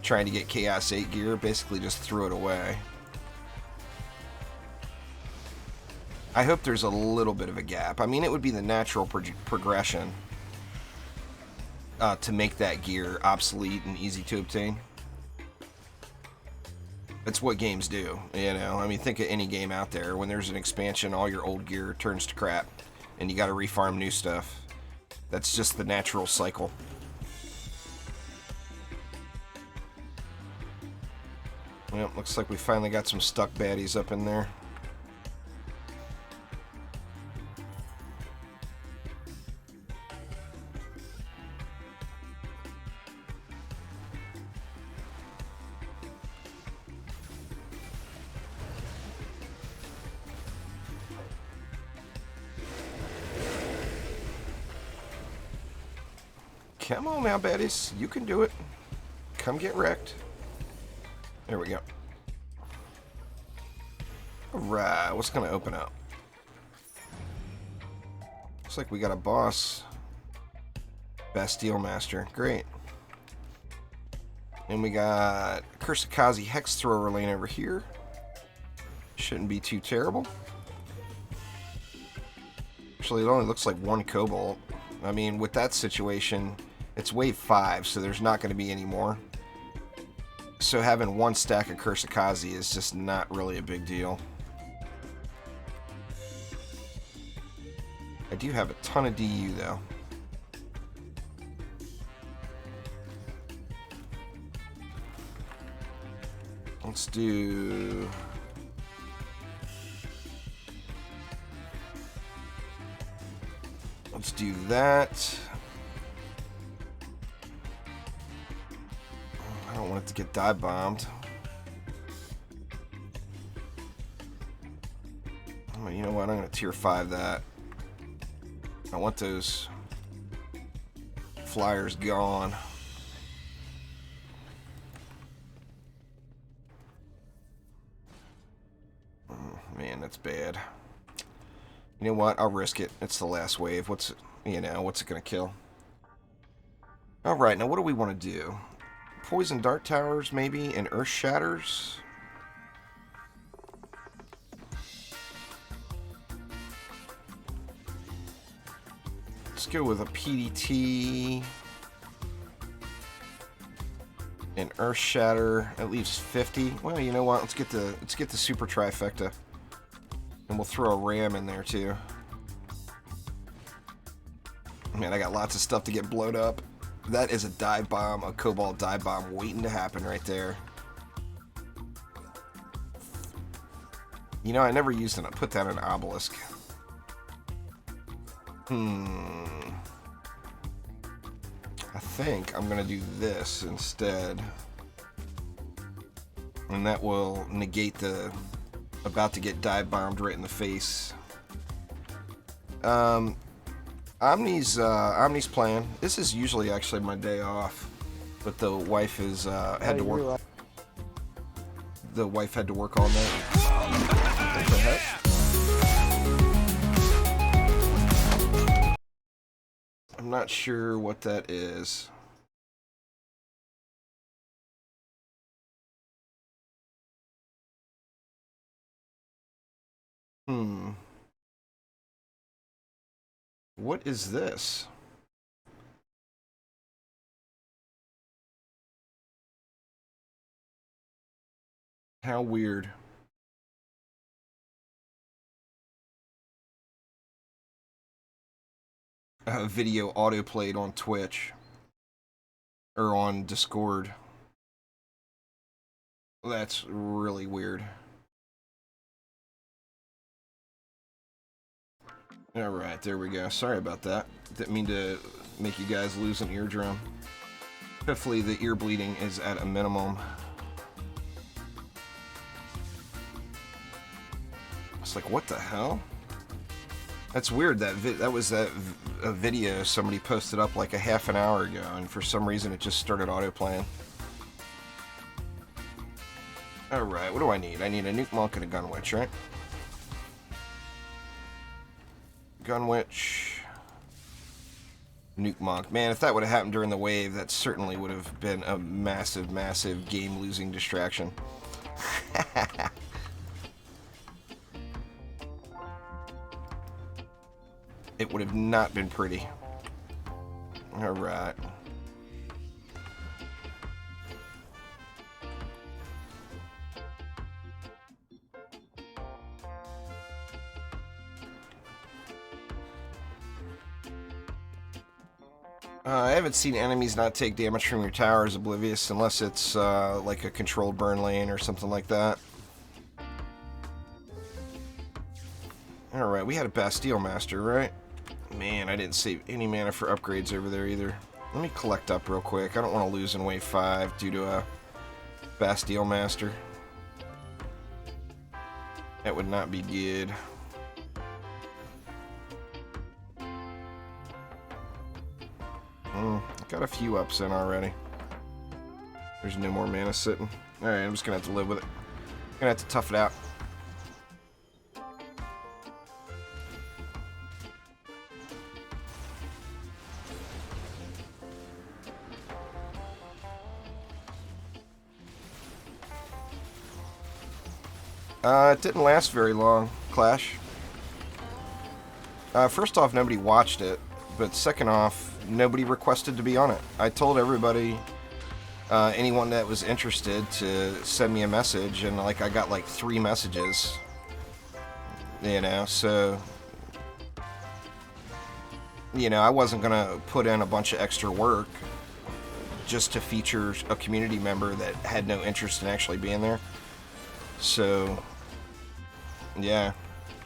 trying to get Chaos 8 gear basically just threw it away. I hope there's a little bit of a gap. I mean, it would be the natural progression to make that gear obsolete and easy to obtain. That's what games do, you know. I mean, think of any game out there. When there's an expansion, all your old gear turns to crap, and you gotta refarm new stuff. That's just the natural cycle. Well, looks like we finally got some stuck baddies up in there. Come on now, baddies. You can do it. Come get wrecked. There we go. Alright, what's going to open up? Looks like we got a boss. Bastille Master. Great. And we got Kursakazi Hex Thrower lane over here. Shouldn't be too terrible. Actually, it only looks like 1 Cobalt. I mean, with that situation, it's wave 5, so there's not going to be any more. So having 1 stack of Kursakazi is just not really a big deal. I do have a ton of DU, though. Let's do... Let's do that. I don't want it to get dive bombed. Oh, you know what? I'm going to tier 5 that. I want those flyer's gone. Oh, man, that's bad. You know what? I'll risk it. It's the last wave. What's it gonna kill? Alright, now what do we want to do? Poison dart towers, maybe, and earth shatters? Let's go with a PDT. An earth shatter. That leaves 50. Well, you know what? Let's get the super trifecta. And we'll throw a ram in there too. Man, I got lots of stuff to get blowed up. That is a dive bomb, a cobalt dive bomb waiting to happen right there. You know, I never used it. I put that in obelisk. I think I'm gonna do this instead. And that will negate the about to get dive bombed right in the face. Omni's plan. This is usually actually my day off, but the wife is had to work. The wife had to work all night. What the heck? I'm not sure what that is. What is this? How weird. Video auto-played on Twitch. Or on Discord. That's really weird. Alright, there we go. Sorry about that. Didn't mean to make you guys lose an eardrum. Hopefully the ear bleeding is at a minimum. It's like, what the hell? That's weird. That was a video somebody posted up like a half an hour ago, and for some reason it just started auto-playing. Alright, what do I need? I need a nuke monk and a gun witch, right? Gun witch. Nuke monk. Man, if that would have happened during the wave, that certainly would have been a massive, massive game-losing distraction. It would have not been pretty. Alright. I haven't seen enemies not take damage from your towers oblivious unless it's like a controlled burn lane or something like that. Alright, we had a Bastille Master, right? Man, I didn't save any mana for upgrades over there either. Let me collect up real quick. I don't want to lose in wave 5 due to a Bastille Master. That would not be good. Got a few ups in already. There's no more mana sitting. Alright, I'm just gonna have to live with it. Gonna have to tough it out. It didn't last very long, Clash. First off, nobody watched it, but second off, nobody requested to be on it. I told everybody, anyone that was interested, to send me a message, and like I got like 3 messages, you know, so, you know, I wasn't gonna put in a bunch of extra work just to feature a community member that had no interest in actually being there. So, yeah,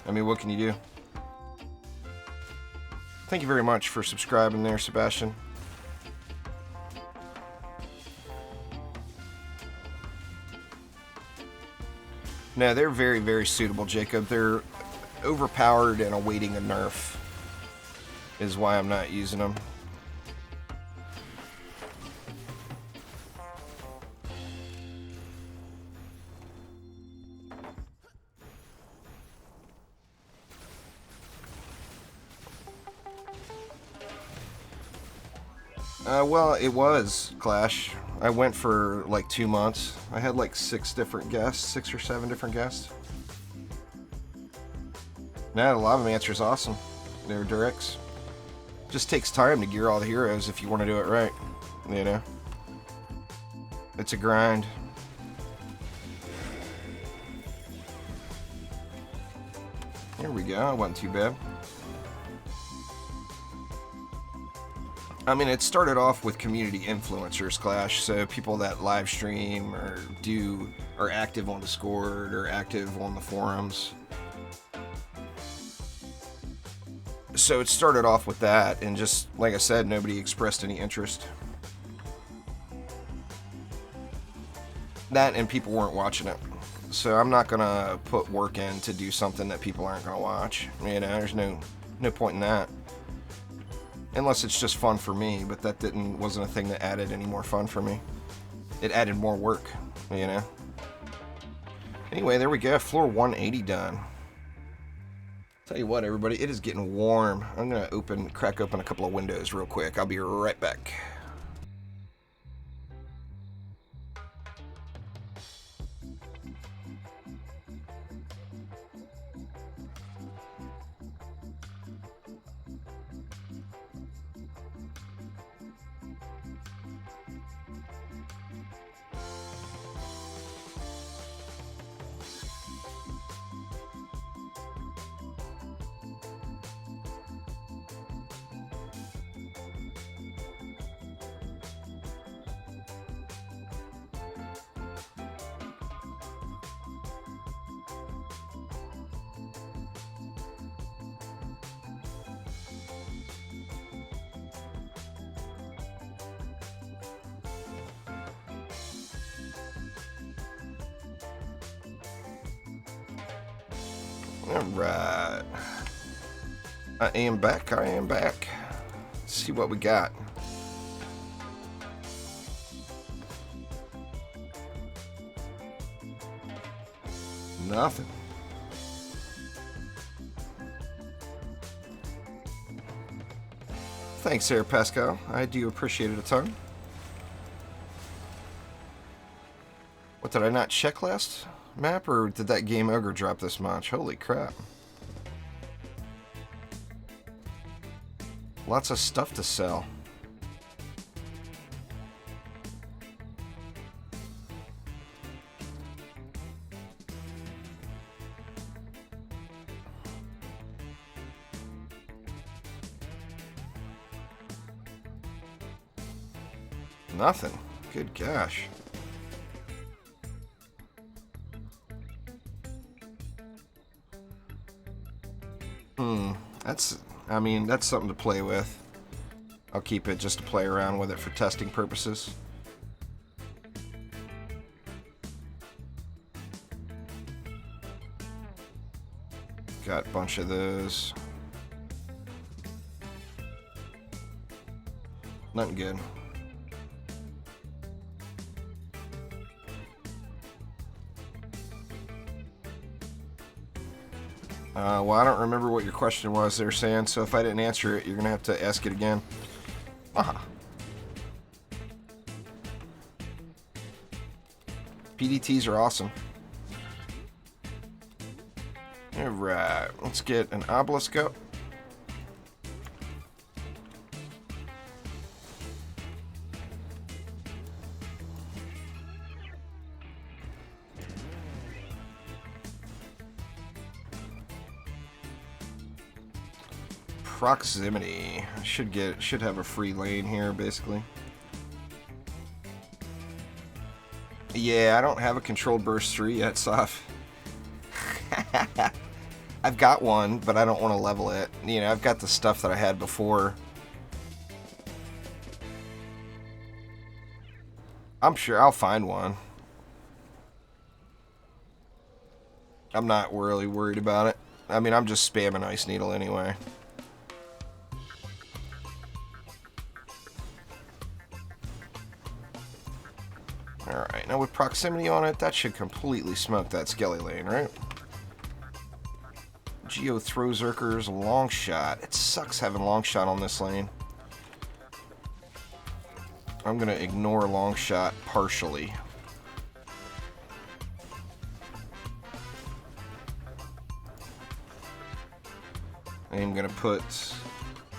I mean, what can you do? Thank you very much for subscribing there, Sebastian. No, they're very, very suitable, Jacob. They're overpowered and awaiting a nerf is why I'm not using them. Well, it was Clash. I went for like 2 months. I had like 6 different guests, 6 or 7 different guests. Nah, the Lava Mancer's awesome. They're directs. Just takes time to gear all the heroes if you want to do it right. You know? It's a grind. Here we go. It wasn't too bad. I mean, it started off with community influencers Clash, so people that live stream or are active on Discord or active on the forums. So it started off with that, and just like I said, nobody expressed any interest. That and people weren't watching it. So I'm not gonna put work in to do something that people aren't gonna watch. You know, there's no point in that. Unless it's just fun for me, but that wasn't a thing that added any more fun for me. It added more work, you know. Anyway, there we go. Floor 180 done. Tell you what, everybody, it is getting warm. I'm gonna crack open a couple of windows real quick. I'll be right back. Alright. I am back. Let's see what we got. Nothing. Thanks, Sarah Pascal. I do appreciate it a ton. What, did I not check last map, or did that game ogre drop this much? Holy crap. Lots of stuff to sell. Nothing. Good gosh. That's something to play with. I'll keep it just to play around with it for testing purposes. Got a bunch of those. Nothing good. Well, I don't remember what your question was there, Sam, so if I didn't answer it, you're going to have to ask it again. Aha. PDTs are awesome. Alright, let's get an obelisk up. Proximity. Should have a free lane here, basically. Yeah, I don't have a controlled burst 3 yet, Soph. I've got one, but I don't want to level it. You know, I've got the stuff that I had before. I'm sure I'll find one. I'm not really worried about it. I mean, I'm just spamming Ice Needle anyway. Alright, now with proximity on it, that should completely smoke that Skelly lane, right? Geo throw Zerkers, long shot. It sucks having long shot on this lane. I'm going to ignore Longshot partially. I'm going to put,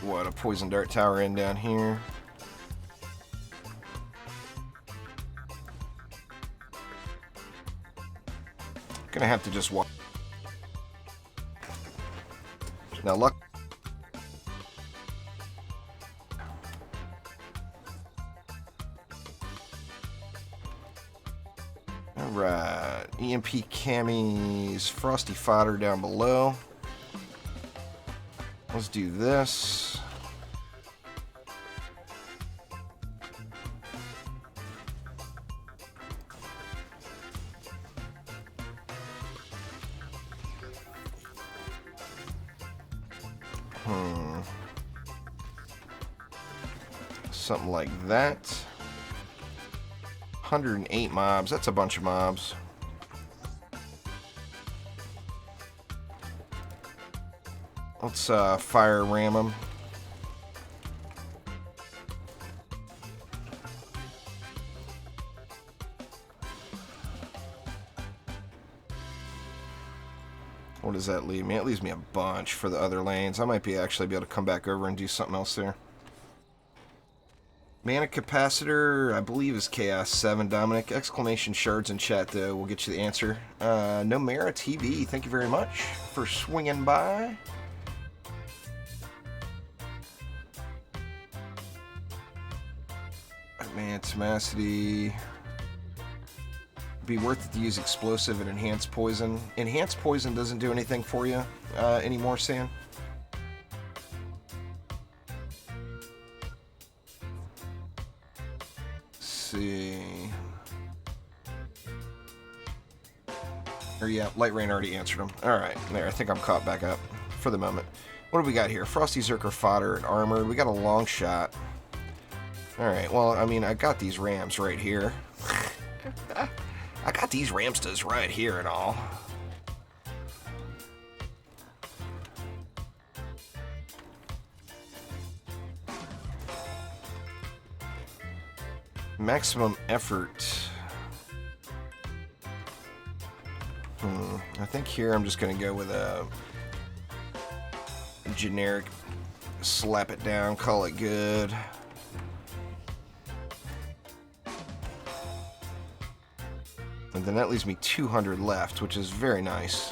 what, a Poison Dart Tower in down here. Going to have to just walk. Now, luck. Alright, EMP Cammy's Frosty Fodder down below. Let's do this. Something like that. 108 mobs. That's a bunch of mobs. Let's fire ram them. What does that leave me? It leaves me a bunch for the other lanes. I might actually be able to come back over and do something else there. Mana capacitor, I believe, is Chaos 7, Dominic. Exclamation shards in chat, though, will get you the answer. No Mara TV, thank you very much for swinging by. Man, tenacity. Be worth it to use explosive and enhanced poison. Enhanced poison doesn't do anything for you anymore, Sam. See. Or yeah, Lightrayne already answered them. Alright, there, I think I'm caught back up for the moment. What do we got here? Frosty Zerker fodder and armor. We got a long shot. Alright, well, I mean, I got these rams right here. I got these ramsters right here and all. Maximum effort. I think here I'm just going to go with a generic slap it down, call it good. And then that leaves me 200 left, which is very nice.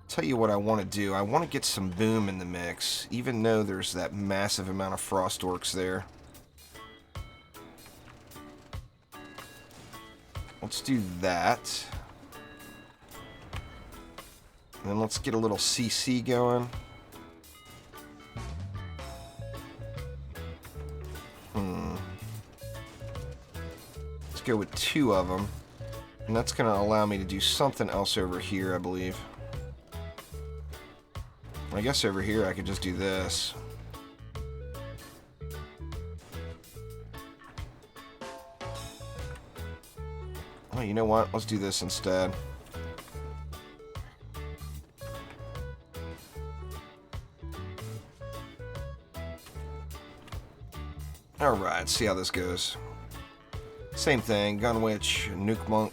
Tell you what I want to do. I want to get some boom in the mix, even though there's that massive amount of frost orcs there. Let's do that. And then let's get a little CC going. Let's go with 2 of them. And that's going to allow me to do something else over here, I believe. I guess over here I could just do this. Oh, you know what? Let's do this instead. Alright, see how this goes. Same thing, Gun Witch, Nuke Monk.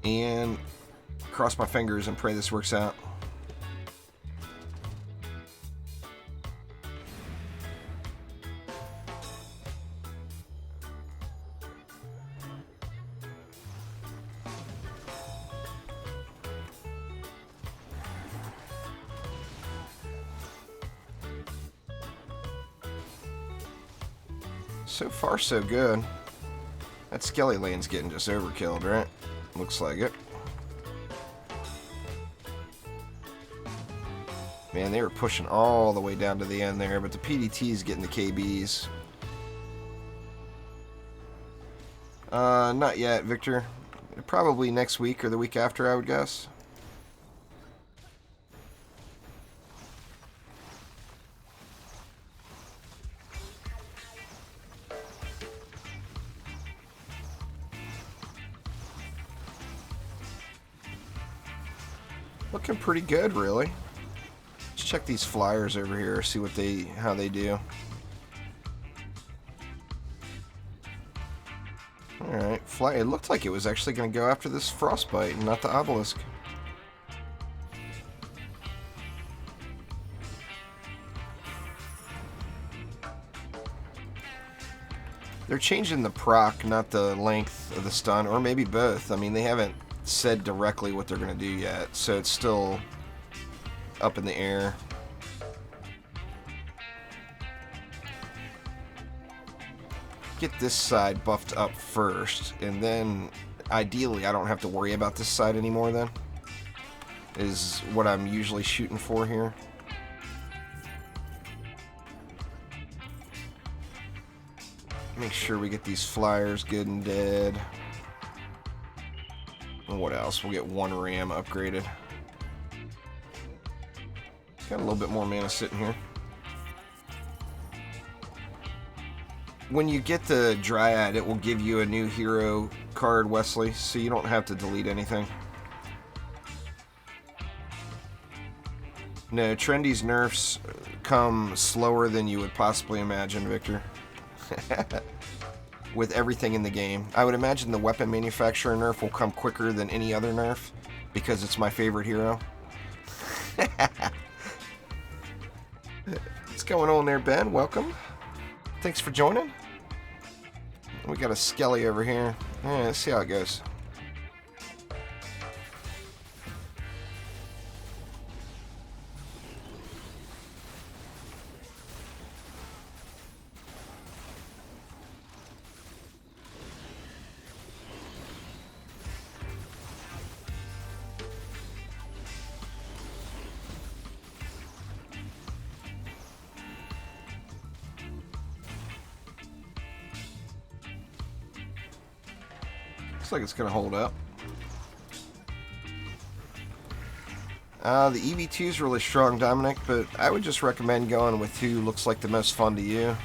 And cross my fingers and pray this works out. So far, so good. That Skelly lane's getting just overkilled, right? Looks like it. Man, they were pushing all the way down to the end there, but the PDT's getting the KBs. Not yet, Victor. Probably next week or the week after, I would guess. Looking pretty good, really. Let's check these flyers over here, see what how they do. Alright, it looked like it was actually going to go after this frostbite and not the obelisk. They're changing the proc, not the length of the stun, or maybe both. I mean, they haven't said directly what they're going to do yet, so it's still up in the air. Get this side buffed up first, and then ideally I don't have to worry about this side anymore then, is what I'm usually shooting for here. Make sure we get these flyers good and dead. And what else? We'll get one ram upgraded. Got a little bit more mana sitting here. When you get the Dryad, it will give you a new hero card, Wesley, so you don't have to delete anything. No, Trendy's nerfs come slower than you would possibly imagine, Victor. With everything in the game. I would imagine the weapon manufacturer nerf will come quicker than any other nerf, because it's my favorite hero. What's going on there, Ben? Welcome. Thanks for joining. We got a Skelly over here. Yeah, let's see how it goes. Looks like it's going to hold up. The EV2 is really strong, Dominic, but I would just recommend going with who looks like the most fun to you.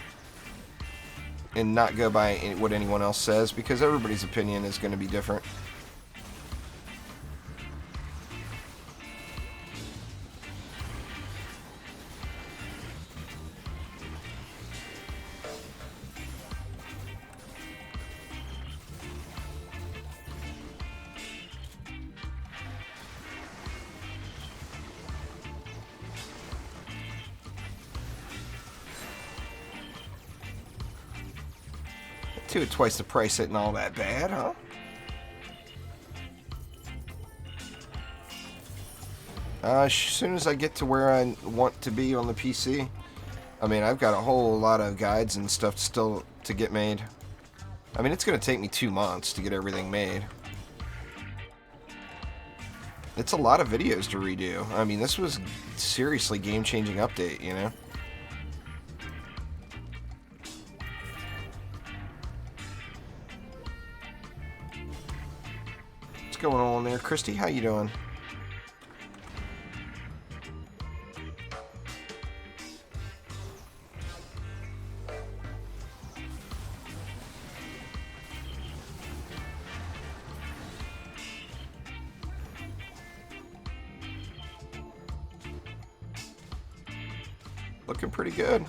And not go by what anyone else says, because everybody's opinion is going to be different. Two at twice the price isn't all that bad, huh? As soon as I get to where I want to be on the PC, I mean, I've got a whole lot of guides and stuff still to get made. I mean, it's going to take me 2 months to get everything made. It's a lot of videos to redo. I mean, this was seriously game-changing update, you know? What's going on there? Christy, how you doing? Looking pretty good.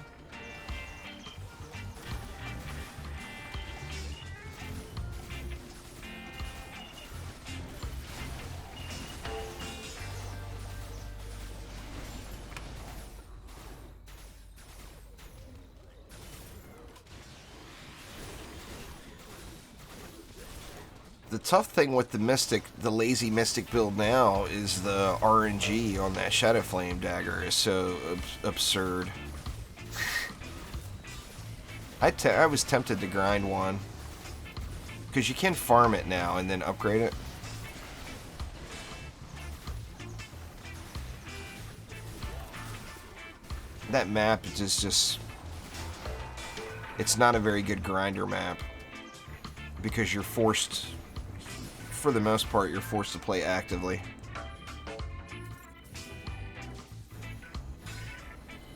The tough thing with the Mystic, the lazy Mystic build now, is the RNG on that Shadow Flame dagger is so absurd. I was tempted to grind one, because you can farm it now and then upgrade it. That map is just it's not a very good grinder map, because you're forced, for the most part, you're forced to play actively.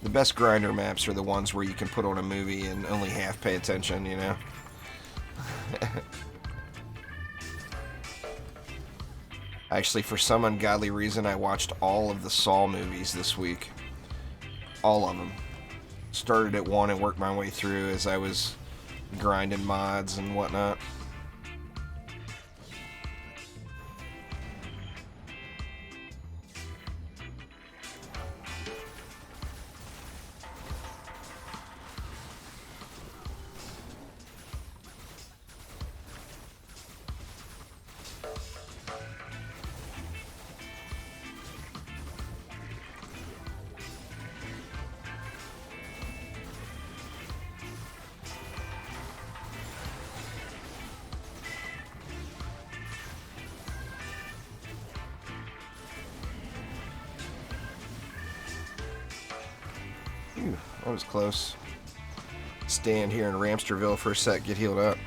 The best grinder maps are the ones where you can put on a movie and only half pay attention, you know? Actually, for some ungodly reason, I watched all of the Saw movies this week. All of them. Started at 1 and worked my way through as I was grinding mods and whatnot. Ooh, that was close. Stand here in Ramsterville for a sec, get healed up.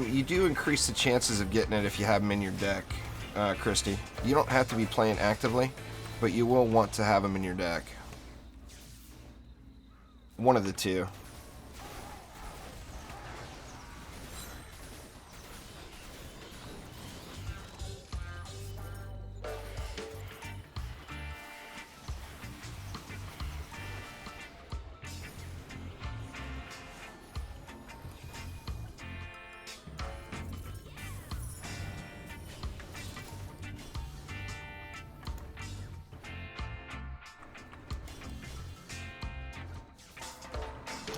You do increase the chances of getting it if you have them in your deck, Christy. You don't have to be playing actively, but you will want to have them in your deck. One of the two.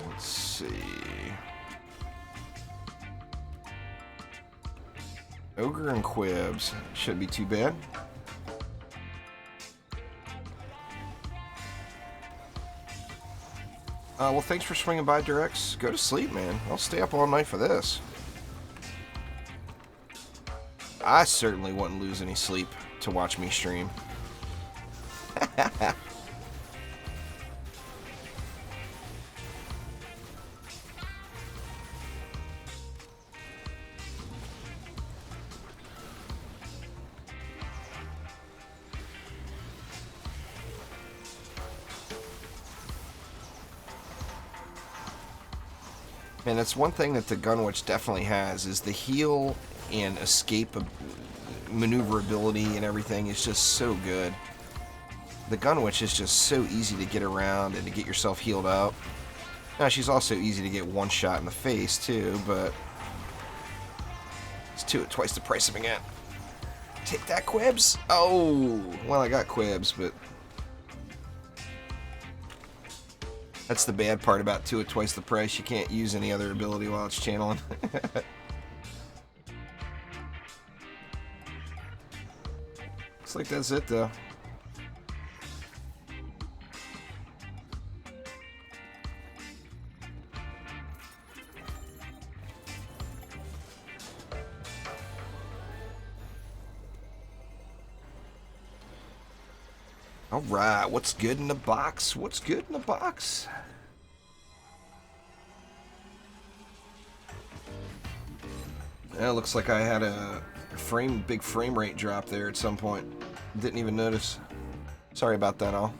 Let's see. Ogre and Quibs. Shouldn't be too bad. Well, thanks for swinging by, Durex. Go to sleep, man. I'll stay up all night for this. I certainly wouldn't lose any sleep to watch me stream. And that's one thing that the Gunwitch definitely has, is the heal and escape maneuverability and everything is just so good. The Gunwitch is just so easy to get around and to get yourself healed up. Now, she's also easy to get one shot in the face, too, but it's twice the price of a gat. Take that, Quibs! Oh! Well, I got Quibs, but that's the bad part about 2 at twice the price. You can't use any other ability while it's channeling. Looks like that's it, though. Alright, what's good in the box? What's good in the box? Yeah, looks like I had a big frame rate drop there at some point. Didn't even notice. Sorry about that, all.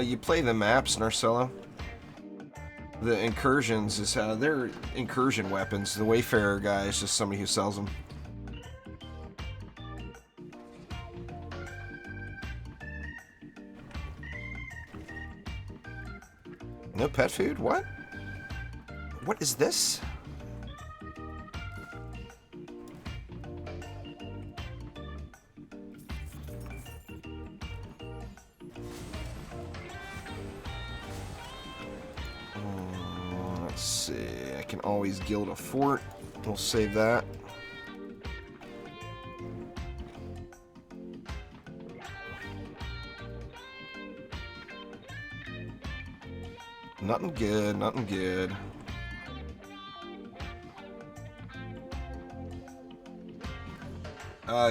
You play the maps, Narcella. The incursions is how they're incursion weapons. The Wayfarer guy is just somebody who sells them. No pet food? What? What is this? Let's see. I can always gild a fort. We'll save that. Nothing good, nothing good.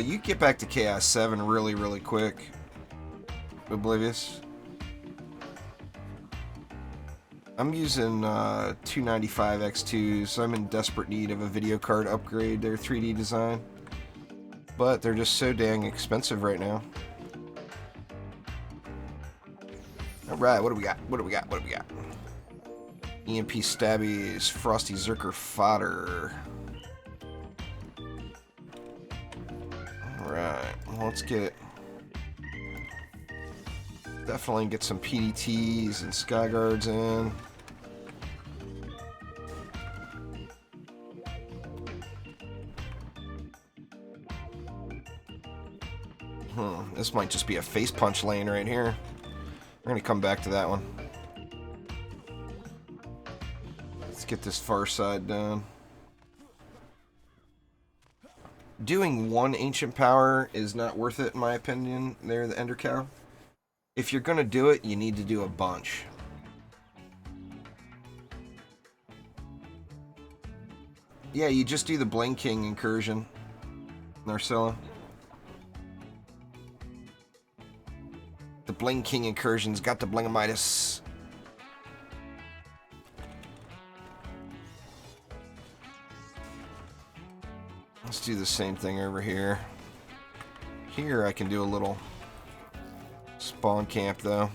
You get back to Chaos 7 really, really quick. Oblivious. I'm using 295 X2s, so I'm in desperate need of a video card upgrade. Their 3D design, but they're just so dang expensive right now. Alright, what do we got? What do we got? What do we got? EMP Stabbies, Frosty Zerker Fodder. Alright, well, let's get it. Definitely get some PDTs and Skyguards in. This might just be a face punch lane right here. We're going to come back to that one. Let's get this far side done. Doing one Ancient Power is not worth it, in my opinion, there, the Ender Cow. If you're going to do it, you need to do a bunch. Yeah, you just do the Bling King incursion, Narcilla. The Bling King incursion's got the Blingamitis. Let's do the same thing over here. Here I can do a little spawn camp though.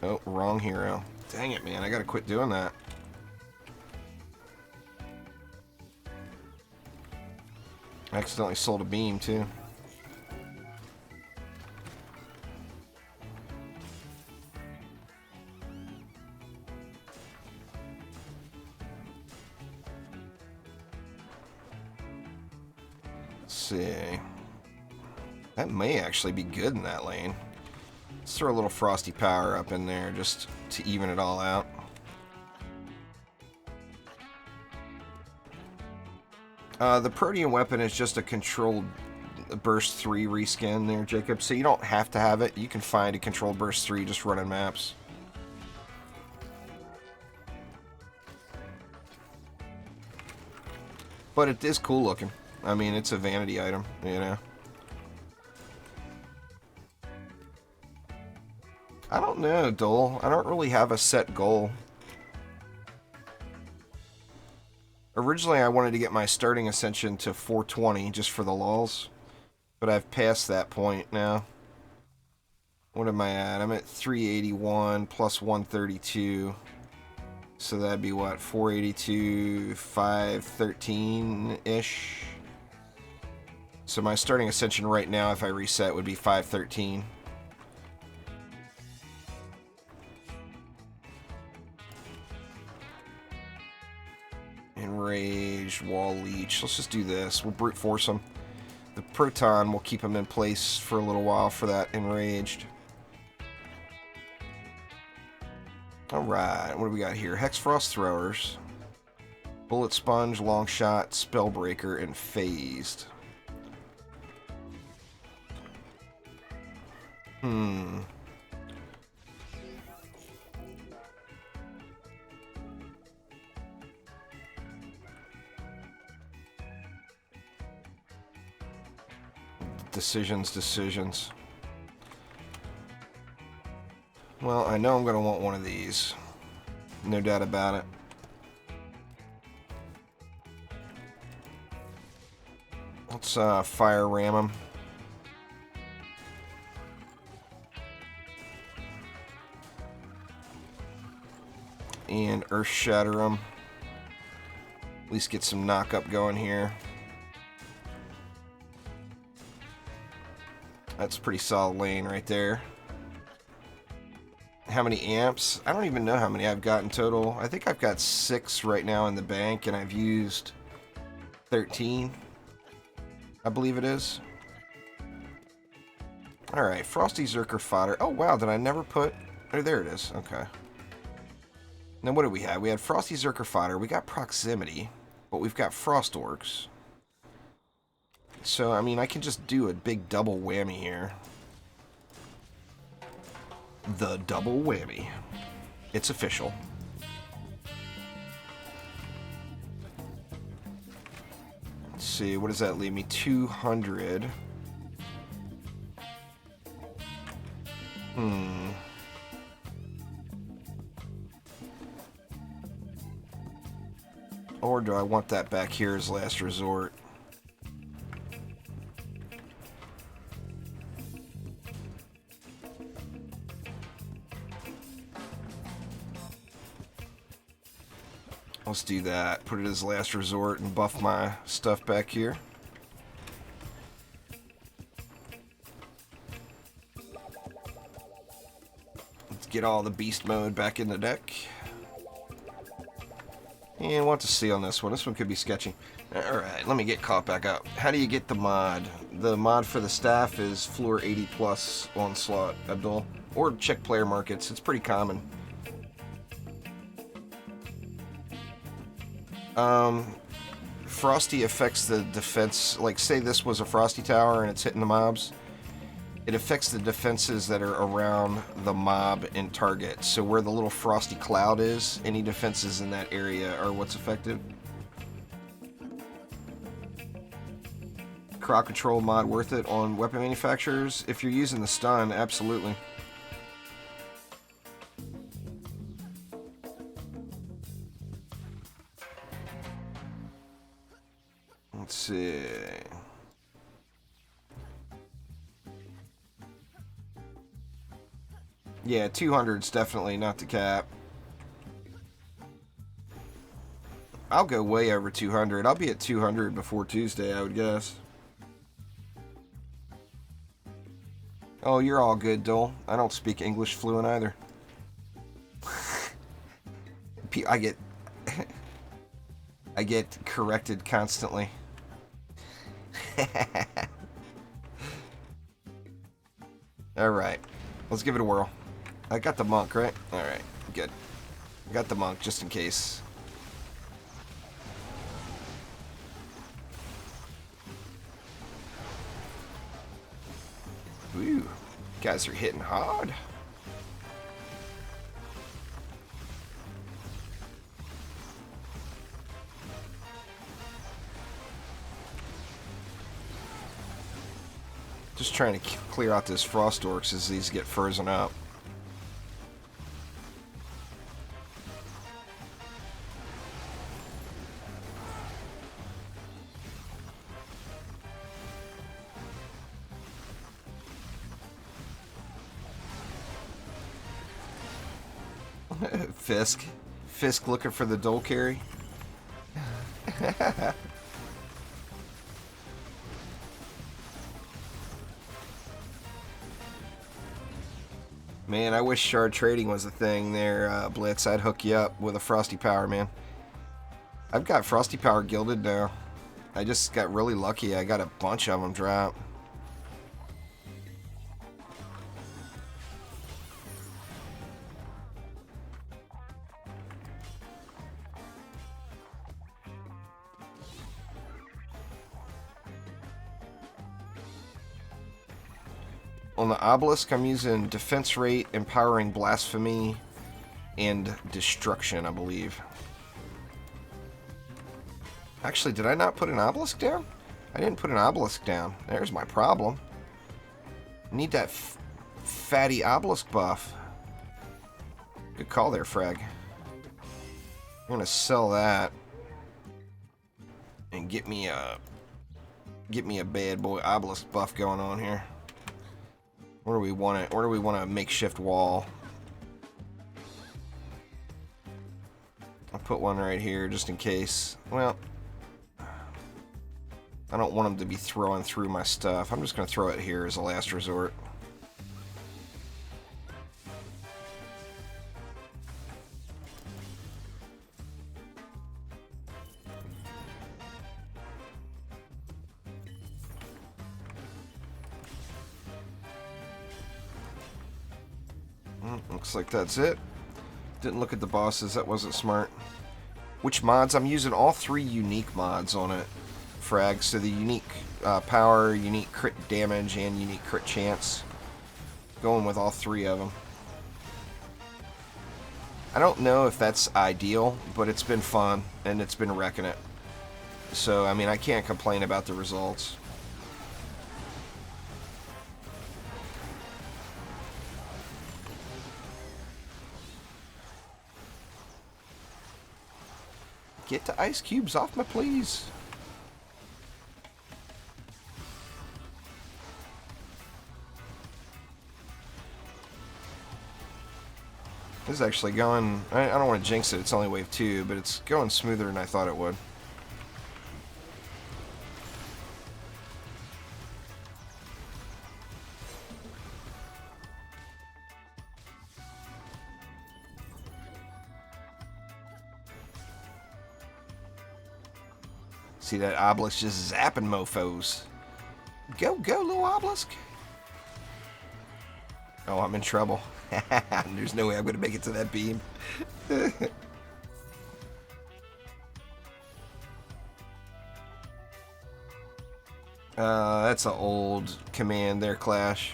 Oh, wrong hero. Dang it, man. I gotta quit doing that. I accidentally sold a beam too. Let's see. That may actually be good in that lane. Let's throw a little Frosty Power up in there just to even it all out. The Protean weapon is just a controlled burst 3 reskin there, Jacob, so you don't have to have it. You can find a controlled burst 3 just running maps. But it is cool looking. I mean, it's a vanity item, you know. I don't know, Dole. I don't really have a set goal. Originally, I wanted to get my starting ascension to 420 just for the lulz, but I've passed that point now. What am I at? I'm at 381 plus 132, so that'd be what, 482, 513-ish? So my starting ascension right now, if I reset, would be 513. Enraged, Wall Leech. Let's just do this. We'll brute force him. The Proton will keep him in place for a little while for that Enraged. Alright, what do we got here? Hexfrost Throwers, Bullet Sponge, Longshot, Spellbreaker, and Phased. Decisions. Well, I know I'm going to want one of these. No doubt about it. Let's fire ram him. And earth shatter him. At least get some knock up going here. That's a pretty solid lane right there. How many amps? I don't even know how many I've got in total. I think I've got 6 right now in the bank, and I've used 13. I believe it is. Alright, Frosty Zerker Fodder. Oh wow, did I never put... Oh, there it is. Okay. Now what do we have? We had Frosty Zerker Fodder. We got Proximity, but we've got Frost Orcs. So, I mean, I can just do a big double whammy here. The double whammy. It's official. Let's see, what does that leave me? 200. Hmm. Or do I want that back here as last resort? Let's do that. Put it as last resort and buff my stuff back here. Let's get all the beast mode back in the deck. And what to see on this one? This one could be sketchy. Alright, let me get caught back up. How do you get the mod? The mod for the staff is floor 80 plus Onslaught, Abdul. Or check player markets. It's pretty common. Frosty affects the defense. Like, say this was a Frosty Tower and it's hitting the mobs. It affects the defenses that are around the mob and target. So where the little frosty cloud is, any defenses in that area are what's affected. Crowd control mod worth it on weapon manufacturers? If you're using the stun, absolutely. Let's see. Yeah, 200's definitely not the cap. I'll go way over 200. I'll be at 200 before Tuesday, I would guess. Oh, you're all good, Dole. I don't speak English fluent either. I get... I get corrected constantly. Alright. Let's give it a whirl. I got the monk, right? Alright, good. I got the monk, just in case. Ooh, guys are hitting hard. Just trying to clear out this frost orcs as these get frozen up. Fisk looking for the dole carry. Man, I wish shard trading was a thing there, Blitz. I'd hook you up with a Frosty Power, man. I've got Frosty Power gilded now. I just got really lucky. I got a bunch of them drop. On the obelisk, I'm using defense rate, empowering blasphemy, and destruction, I believe. Actually, did I not put an obelisk down? I didn't put an obelisk down. There's my problem. Need that fatty obelisk buff. Good call there, Frag. I'm gonna sell that and get me a bad boy obelisk buff going on here. Where do we want it? Where do we want a makeshift wall? I'll put one right here just in case. Well, I don't want them to be throwing through my stuff. I'm just going to throw it here as a last resort. Looks like that's it. Didn't look at the bosses. That wasn't smart. Which mods? I'm using all 3 unique mods on it, Frag. So the unique power, unique crit damage, and unique crit chance. Going with all 3 of them. I don't know if that's ideal, but it's been fun, and it's been wrecking it. So, I mean, I can't complain about the results. Get the ice cubes off me, please. This is actually going... I don't want to jinx it, it's only wave 2, but it's going smoother than I thought it would. See that obelisk just zapping mofos. Go, go, little obelisk. Oh, I'm in trouble. There's no way I'm going to make it to that beam. That's an old command there, Clash.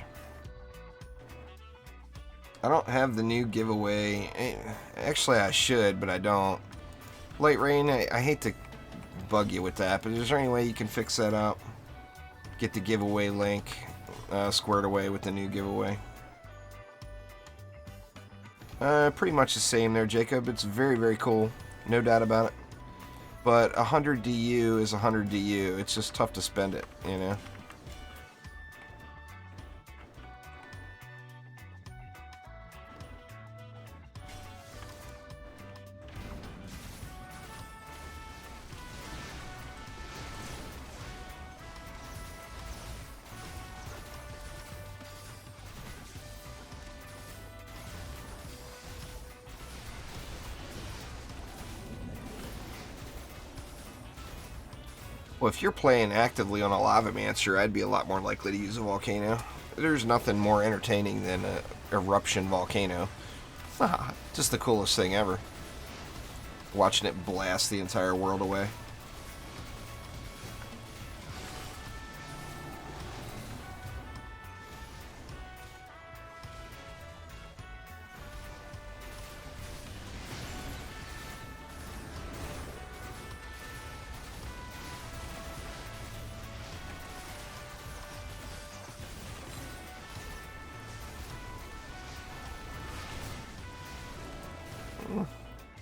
I don't have the new giveaway. Actually, I should, but I don't. Lightrayne, I hate to bug you with that, but is there any way you can fix that up? Get the giveaway link squared away with the new giveaway. Pretty much the same there, Jacob. It's very, very cool. No doubt about it. But 100 DU is 100 DU. It's just tough to spend it, you know? Well, if you're playing actively on a Lavamancer, I'd be a lot more likely to use a Volcano. There's nothing more entertaining than an Eruption Volcano. Just the coolest thing ever. Watching it blast the entire world away.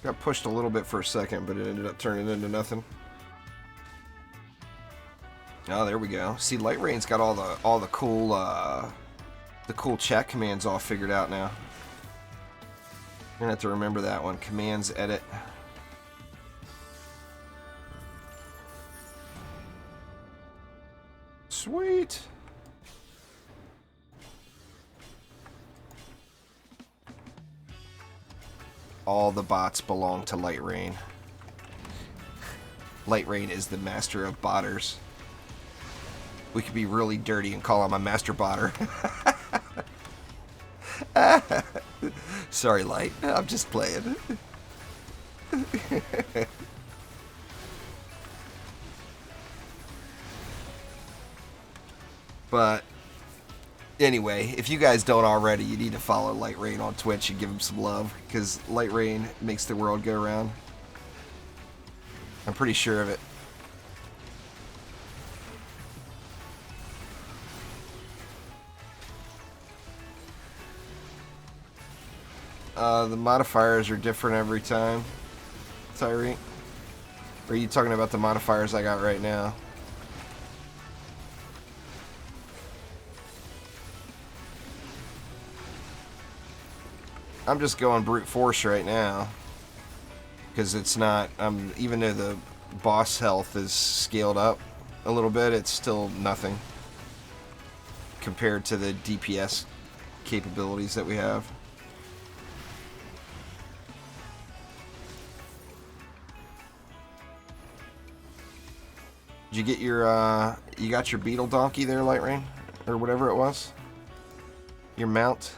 Got pushed a little bit for a second, but it ended up turning into nothing. Oh, there we go. See, Lightrayne's got all the cool chat commands all figured out now. You're gonna have to remember that one. Commands edit. Sweet. All the bots belong to Lightrayne. Lightrayne is the master of botters. We could be really dirty and call him a master botter. Sorry, Light. I'm just playing. But anyway, if you guys don't already, you need to follow Lightrayne on Twitch and give him some love, because Lightrayne makes the world go round. I'm pretty sure of it. The modifiers are different every time, Tyree. Or are you talking about the modifiers I got right now? I'm just going brute force right now, because it's not, even though the boss health is scaled up a little bit, it's still nothing compared to the DPS capabilities that we have. Did you get your, you got your beetle donkey there, Lightrayne? Or whatever it was? Your mount?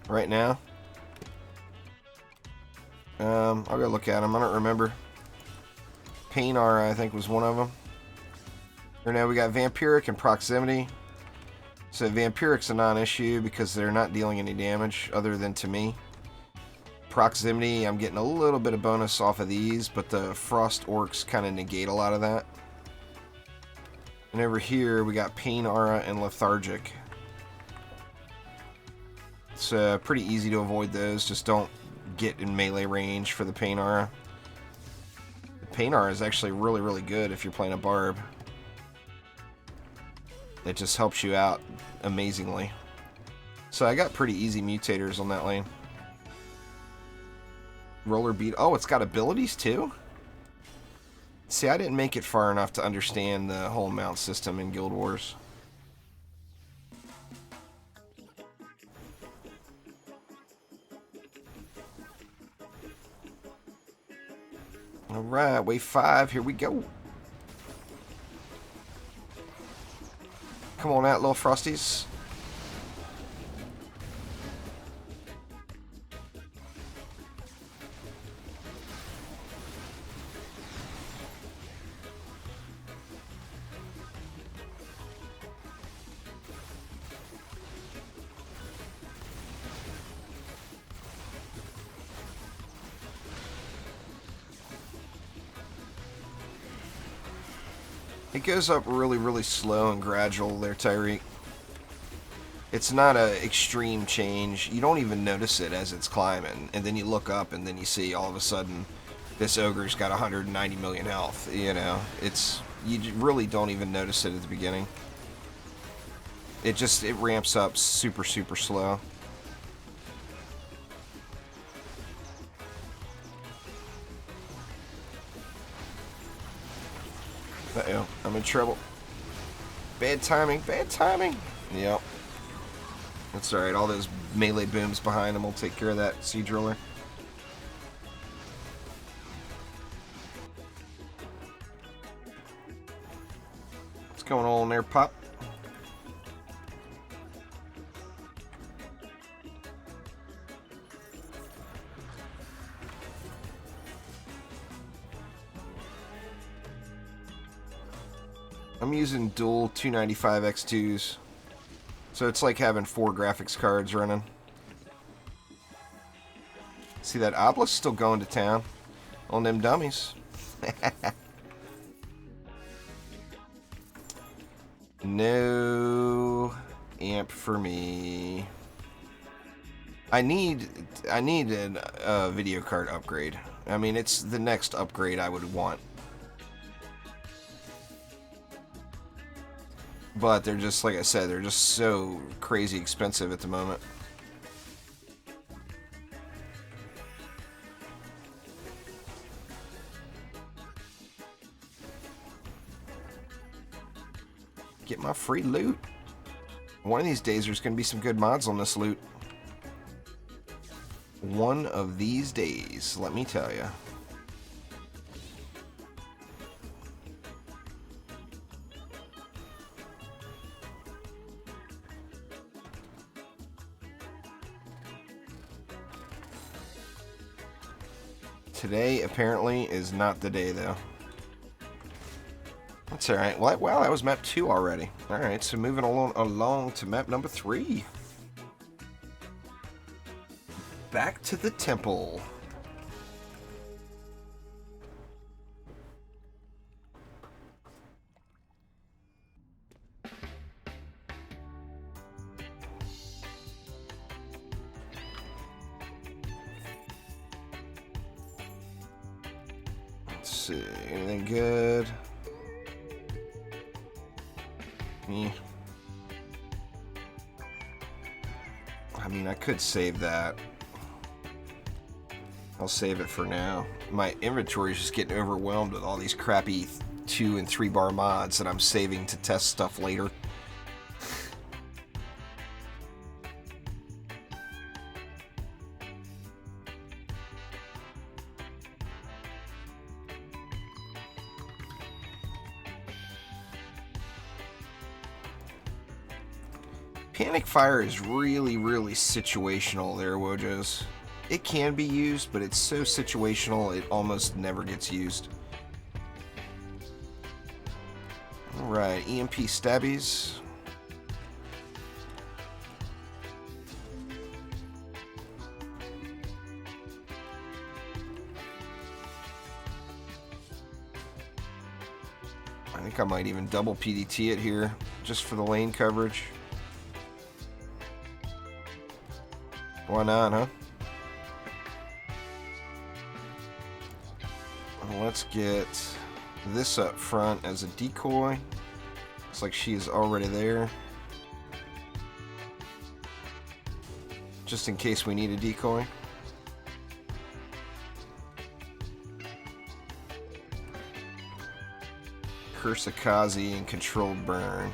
Right now? I'll go look at them. I don't remember. Painar, I think, was one of them. Or now we got Vampiric and Proximity. So Vampiric's a non-issue because they're not dealing any damage other than to me. Proximity, I'm getting a little bit of bonus off of these, but the Frost Orcs kind of negate a lot of that. And over here, we got Pain Aura and Lethargic. It's pretty easy to avoid those. Just don't get in melee range for the Pain Aura. The Pain Aura is actually really, really good if you're playing a Barb. It just helps you out amazingly. So I got pretty easy mutators on that lane. Roller Beat. Oh, it's got abilities too? See, I didn't make it far enough to understand the whole mount system in Guild Wars. Alright, wave 5, here we go. Come on out, little Frosties. It goes up really, really slow and gradual there, Tyreek. It's not an extreme change. You don't even notice it as it's climbing. And then you look up and then you see all of a sudden this ogre's got 190 million health. You know, you really don't even notice it at the beginning. It ramps up super, super slow. Uh-oh, I'm in trouble. Bad timing, bad timing. Yep. That's alright, all those melee booms behind him will take care of that Sea Driller. What's going on there, Pop? I'm using dual 295 X2s, so it's like having 4 graphics cards running. See that Obelisk still going to town on them dummies. No amp for me. I need a video card upgrade. I mean, it's the next upgrade I would want. But they're just, like I said, they're just so crazy expensive at the moment. Get my free loot. One of these days there's going to be some good mods on this loot. One of these days, let me tell you. Today, apparently, is not the day, though. That's alright. Well, wow, that was map 2 already. Alright, so moving along to map number 3. Back to the temple. Let's see, anything good? Yeah. I mean, I could save that. I'll save it for now. My inventory is just getting overwhelmed with all these crappy 2 and 3 bar mods that I'm saving to test stuff later. Panic Fire is really, really situational there, Wojos. It can be used, but it's so situational it almost never gets used. Alright, EMP stabbies. I might even double PDT it here, just for the lane coverage. Why not, huh? Let's get this up front as a decoy. Looks like she is already there. Just in case we need a decoy. Kursakazi and controlled burn.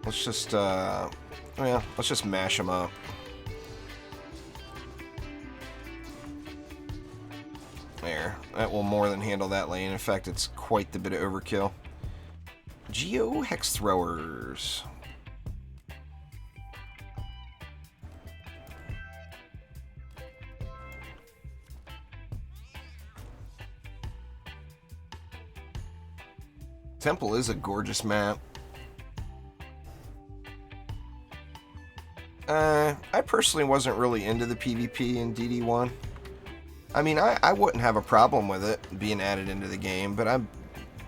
Let's just, let's just mash them up. There. That will more than handle that lane. In fact, it's quite the bit of overkill. Geo Hex Throwers. Temple is a gorgeous map. I personally wasn't really into the PvP in DD1. I mean, I wouldn't have a problem with it being added into the game, but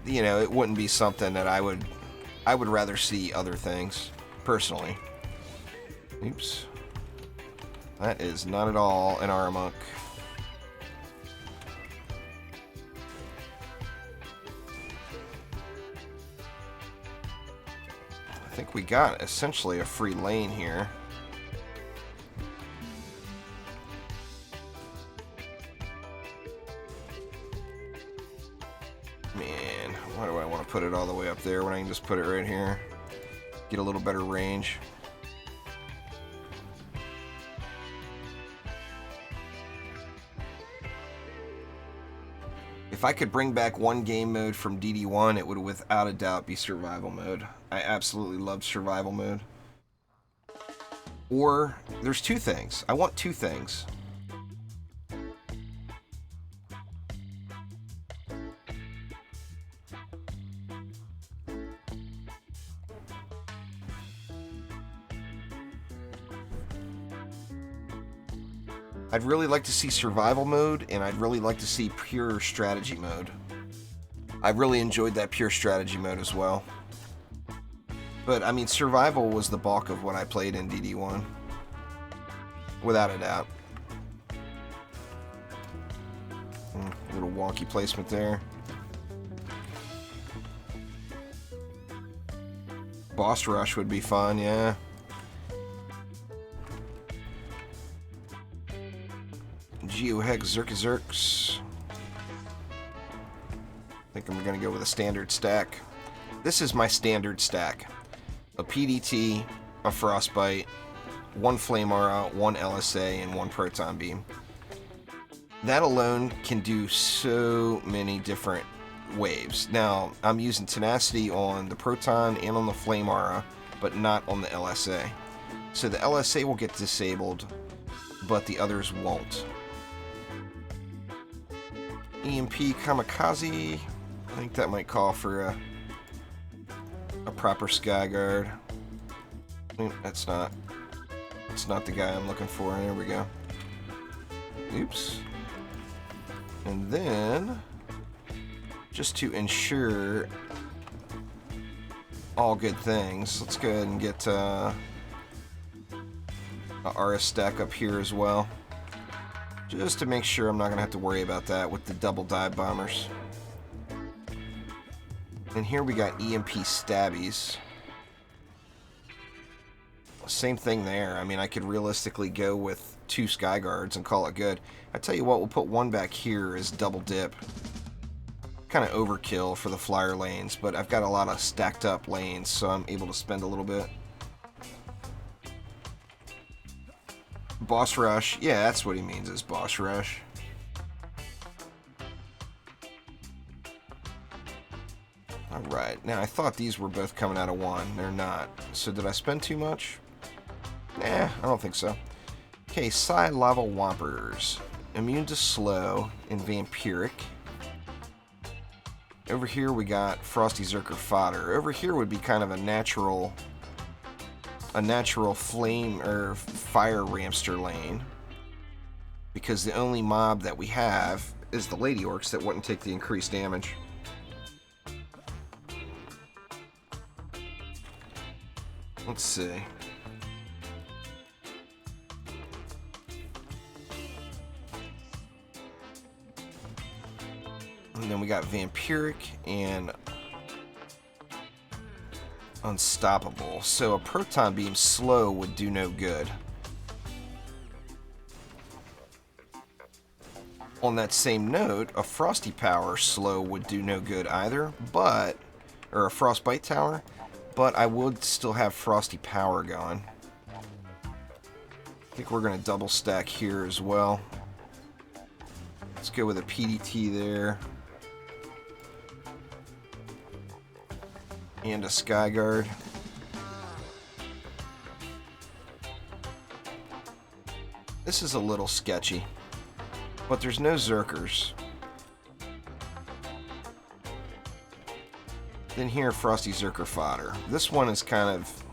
it wouldn't be something that I would rather see other things, personally. Oops. That is not at all an Aramunk. I think we got essentially a free lane here. Man, why do I want to put it all the way up there when I can just put it right here? Get a little better range. If I could bring back one game mode from DD1, it would without a doubt be survival mode. I absolutely love survival mode. Or, there's two things. I want two things. I'd really like to see survival mode, and I'd really like to see pure strategy mode. I really enjoyed that pure strategy mode as well. But, I mean, survival was the bulk of what I played in DD1. Without a doubt. A little wonky placement there. Boss rush would be fun, yeah. Geohex Zerkazerks. I think I'm going to go with a standard stack. This is my standard stack. A PDT, a Frostbite, one Flame Aura, one LSA, and one Proton Beam. That alone can do so many different waves. Now, I'm using Tenacity on the Proton and on the Flame Aura, but not on the LSA. So the LSA will get disabled, but the others won't. EMP Kamikaze. I think that might call for a proper Skyguard. That's not the guy I'm looking for. There we go. Oops. And then, just to ensure all good things, let's go ahead and get a RS stack up here as well. Just to make sure I'm not going to have to worry about that with the double dive bombers. And here we got EMP Stabbies. Same thing there. I mean, I could realistically go with two Skyguards and call it good. I tell you what, we'll put one back here as double dip. Kind of overkill for the flyer lanes, but I've got a lot of stacked up lanes, so I'm able to spend a little bit. Boss Rush. Yeah, that's what he means is Boss Rush. Alright, now I thought these were both coming out of one. They're not. So did I spend too much? Nah, I don't think so. Okay, Psy Lava Whompers. Immune to Slow and Vampiric. Over here we got Frosty Zerker Fodder. Over here would be kind of a natural flame or fire Ramster lane, because the only mob that we have is the Lady Orcs that wouldn't take the increased damage. Let's see. And then we got Vampiric and Unstoppable. So a Proton Beam slow would do no good. On that same note, a Frosty Power slow would do no good either, but... or a Frostbite Tower, but I would still have Frosty Power going. I think we're going to double stack here as well. Let's go with a PDT there. And a Skyguard. This is a little sketchy, but there's no Zerkers. Then here, Frosty Zerker fodder. This one is kind of,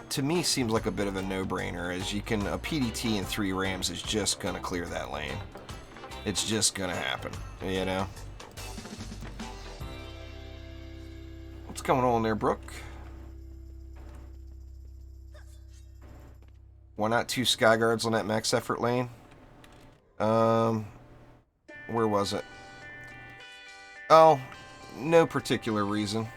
to me, seems like a bit of a no-brainer, as you can, a PDT in 3 Rams is just going to clear that lane. It's just going to happen, you know? What's going on there, Brooke? Why not 2 Skyguards on that max effort lane? Where was it? Oh, no particular reason,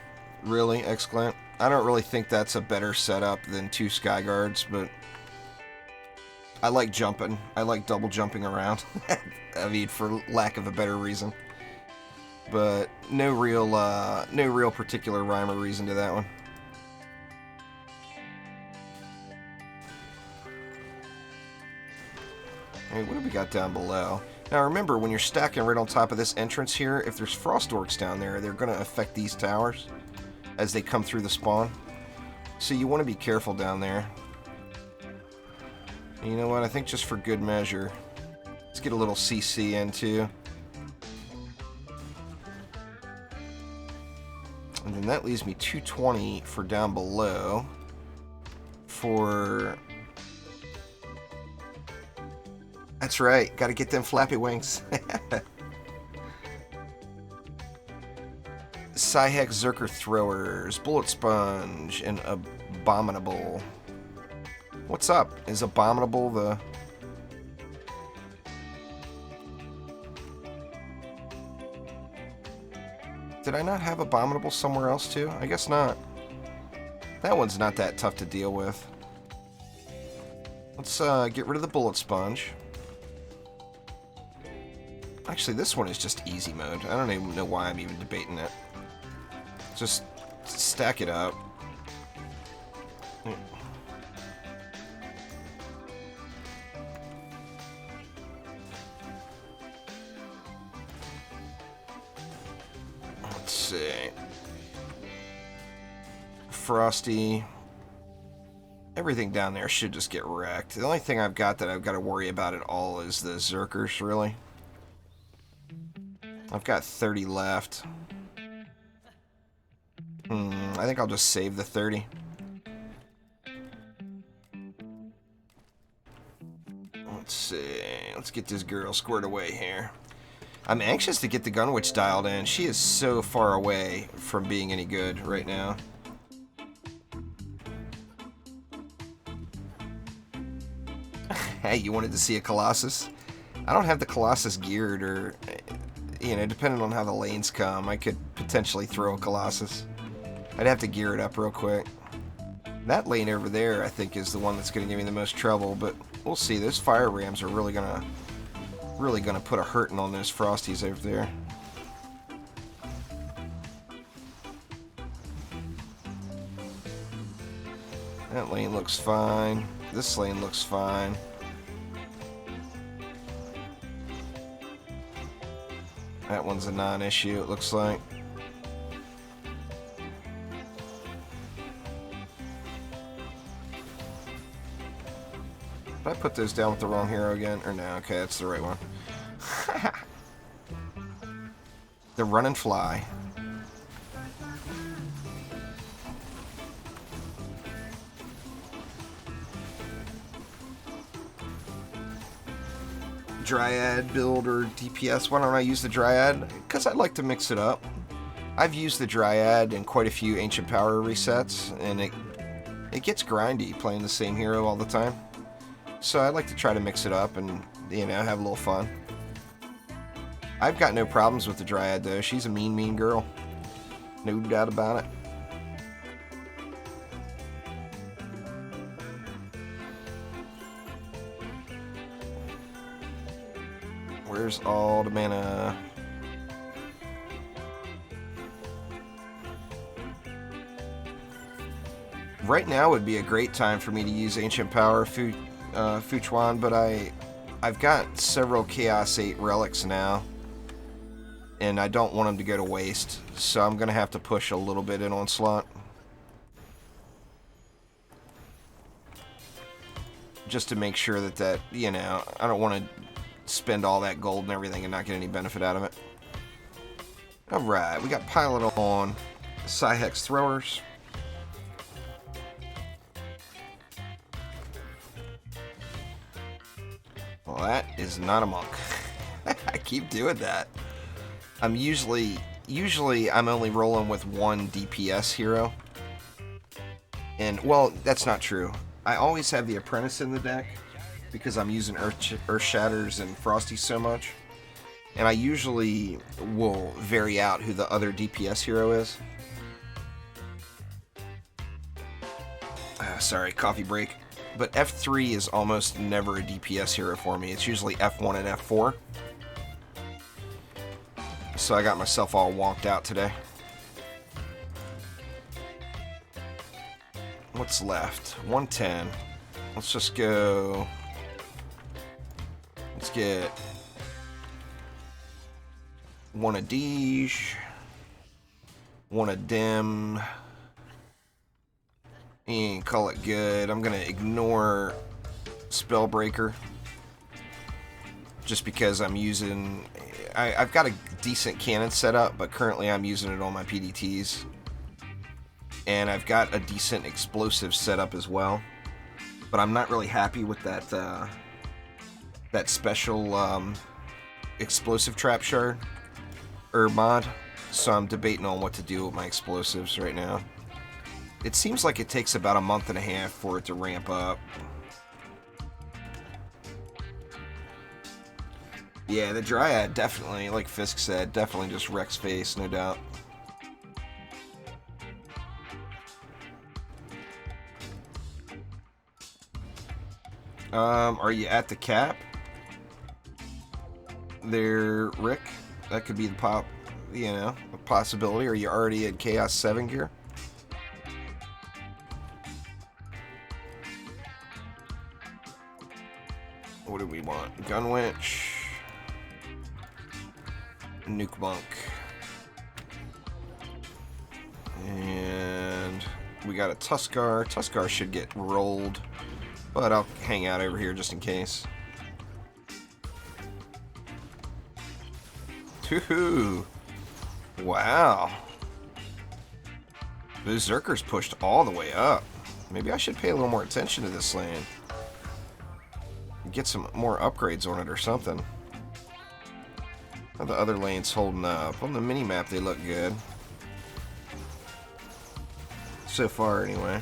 really, Exclamp. I don't really think that's a better setup than 2 Skyguards, but I like jumping. I like double jumping around. I mean, for lack of a better reason. But no real particular rhyme or reason to that one. Hey, what have we got down below? Now remember, when you're stacking right on top of this entrance here, if there's Frost Orcs down there, they're going to affect these towers as they come through the spawn. So you want to be careful down there. And you know what? I think just for good measure, let's get a little CC in too. And then that leaves me 220 for down below for... That's right, gotta get them flappy wings. Psyhex Zerker Throwers, Bullet Sponge, and Abominable. What's up? Is Abominable the... Did I not have Abominable somewhere else too? I guess not. That one's not that tough to deal with. Let's get rid of the Bullet Sponge. Actually, this one is just easy mode. I don't even know why I'm even debating it. Just stack it up. Let's see. Frosty. Everything down there should just get wrecked. The only thing I've got that I've got to worry about at all is the Zerkers, really. I've got 30 left. I think I'll just save the 30. Let's see. Let's get this girl squared away here. I'm anxious to get the Gunwitch dialed in. She is so far away from being any good right now. Hey, you wanted to see a Colossus? I don't have the Colossus geared, or... You know, depending on how the lanes come, I could potentially throw a Colossus. I'd have to gear it up real quick. That lane over there, I think, is the one that's going to give me the most trouble, but we'll see. Those fire rams are really gonna put a hurting on those Frosties over there. That lane looks fine. This lane looks fine. That one's a non-issue, it looks like. Did I put those down with the wrong hero again? Or no? Okay, that's the right one. The Run and Fly. Dryad build or DPS. Why don't I use the Dryad? Because I'd like to mix it up. I've used the Dryad in quite a few Ancient Power resets, and it gets grindy playing the same hero all the time. So I like to try to mix it up and, you know, have a little fun. I've got no problems with the Dryad, though. She's a mean girl. No doubt about it. Where's all the mana? Right now would be a great time for me to use Ancient Power Fuchuan, but I've got several Chaos 8 relics now, and I don't want them to go to waste, so I'm going to have to push a little bit in Onslaught. Just to make sure that, you know, I don't want to spend all that gold and everything and not get any benefit out of it. Alright, we got Pilot on Psyhex Throwers. Well, that is not a monk. I keep doing that. I'm usually I'm only rolling with one DPS hero. And, well, that's not true. I always have the Apprentice in the deck because I'm using Earth Shatters and Frosty so much. And I usually will vary out who the other DPS hero is. Sorry, coffee break. But F3 is almost never a DPS hero for me. It's usually F1 and F4. So I got myself all wonked out today. What's left? 110. Let's just go... Let's get... one a Deej. One a Dim. And call it good. I'm going to ignore Spellbreaker. Just because I'm using... I've got a decent cannon set up, but currently I'm using it on my PDTs. And I've got a decent explosive setup as well. But I'm not really happy with that that special explosive trap shard or mod. So I'm debating on what to do with my explosives right now. It seems like it takes about a month and a half for it to ramp up. Yeah, the Dryad definitely, like Fisk said, definitely just wrecks face, no doubt. Are you at the cap? There, Rick? That could be the a possibility. Are you already at Chaos 7 gear? What do we want? Gunwitch. Nuke Monk. And we got a Tuskar. Tuskar should get rolled, but I'll hang out over here just in case. Woohoo! Wow. Berserker's pushed all the way up. Maybe I should pay a little more attention to this lane. Get some more upgrades on it or something. How the other lanes holding up? On the mini-map they look good. So far, anyway.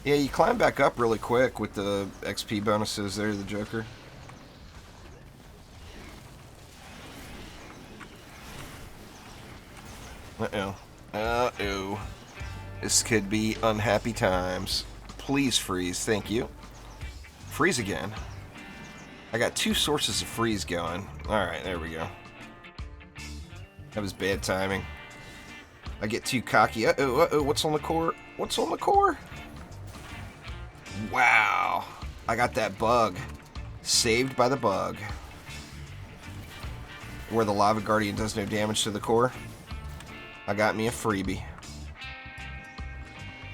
Yeah, you climb back up really quick with the XP bonuses there, the Joker. Uh-oh. Uh-oh. This could be unhappy times. Please freeze, thank you. Freeze again. I got two sources of freeze going. Alright, there we go. That was bad timing. I get too cocky. Uh-oh, uh-oh, what's on the core? What's on the core? Wow. I got that bug. Saved by the bug. Where the Lava Guardian does no damage to the core. I got me a freebie.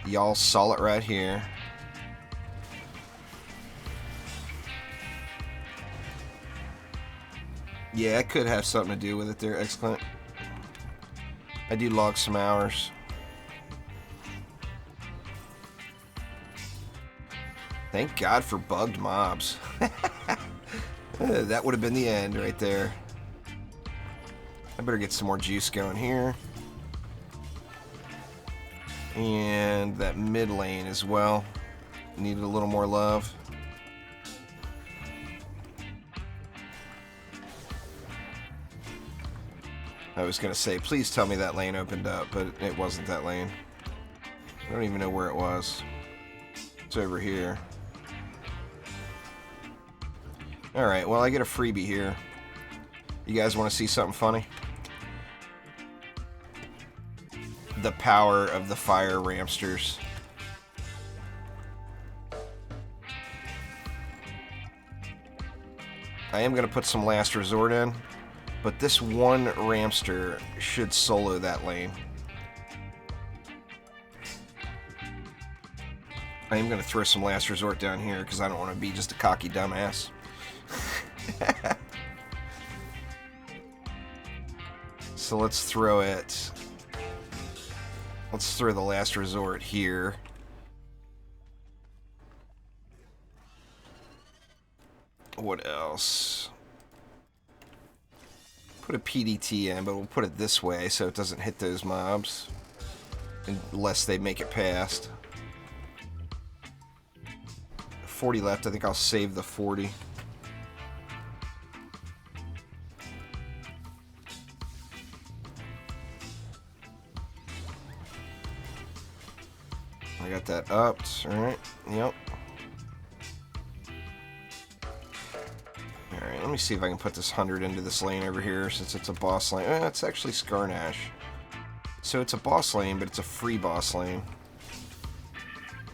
Y'all saw it right here. Yeah, it could have something to do with it there, Excellent. I do log some hours. Thank God for bugged mobs. That would have been the end right there. I better get some more juice going here. And that mid lane as well. Needed a little more love. I was going to say, please tell me that lane opened up, but it wasn't that lane. I don't even know where it was. It's over here. Alright, well, I get a freebie here. You guys want to see something funny? The power of the fire ramsters. I am going to put some last resort in, but this one ramster should solo that lane. I am going to throw some last resort down here because I don't want to be just a cocky dumbass. So let's throw it. Let's throw the last resort here. What else? Put a PDT in, but we'll put it this way so it doesn't hit those mobs. Unless they make it past. 40 left. I think I'll save the 40. I got that upped. Alright. Yep. Alright, let me see if I can put this 100 into this lane over here since it's a boss lane. It's actually Skarnash. So it's a boss lane, but it's a free boss lane.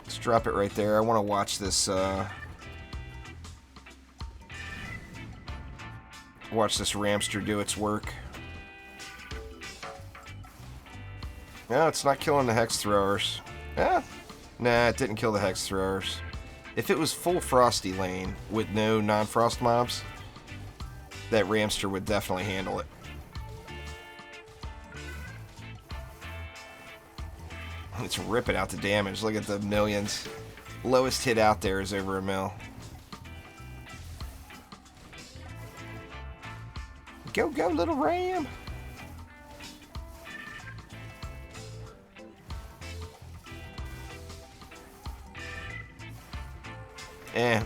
Let's drop it right there. I want to watch this, watch this Ramster do its work. No, it's not killing the Hex Throwers. Yeah. Nah, it didn't kill the Hex Throwers. If it was full Frosty lane with no non-frost mobs, that Ramster would definitely handle it. It's ripping out the damage. Look at the millions. Lowest hit out there is over a mil. Go, go, little ram!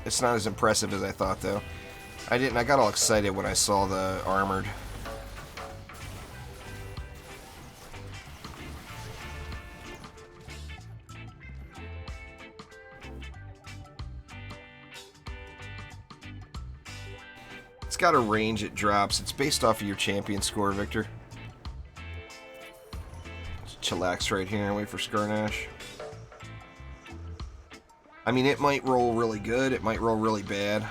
It's not as impressive as I thought, though. I got all excited when I saw the armored. It's got a range it drops. It's based off of your champion score, Victor. Let's chillax right here and wait for Skarnash. I mean, it might roll really good. It might roll really bad.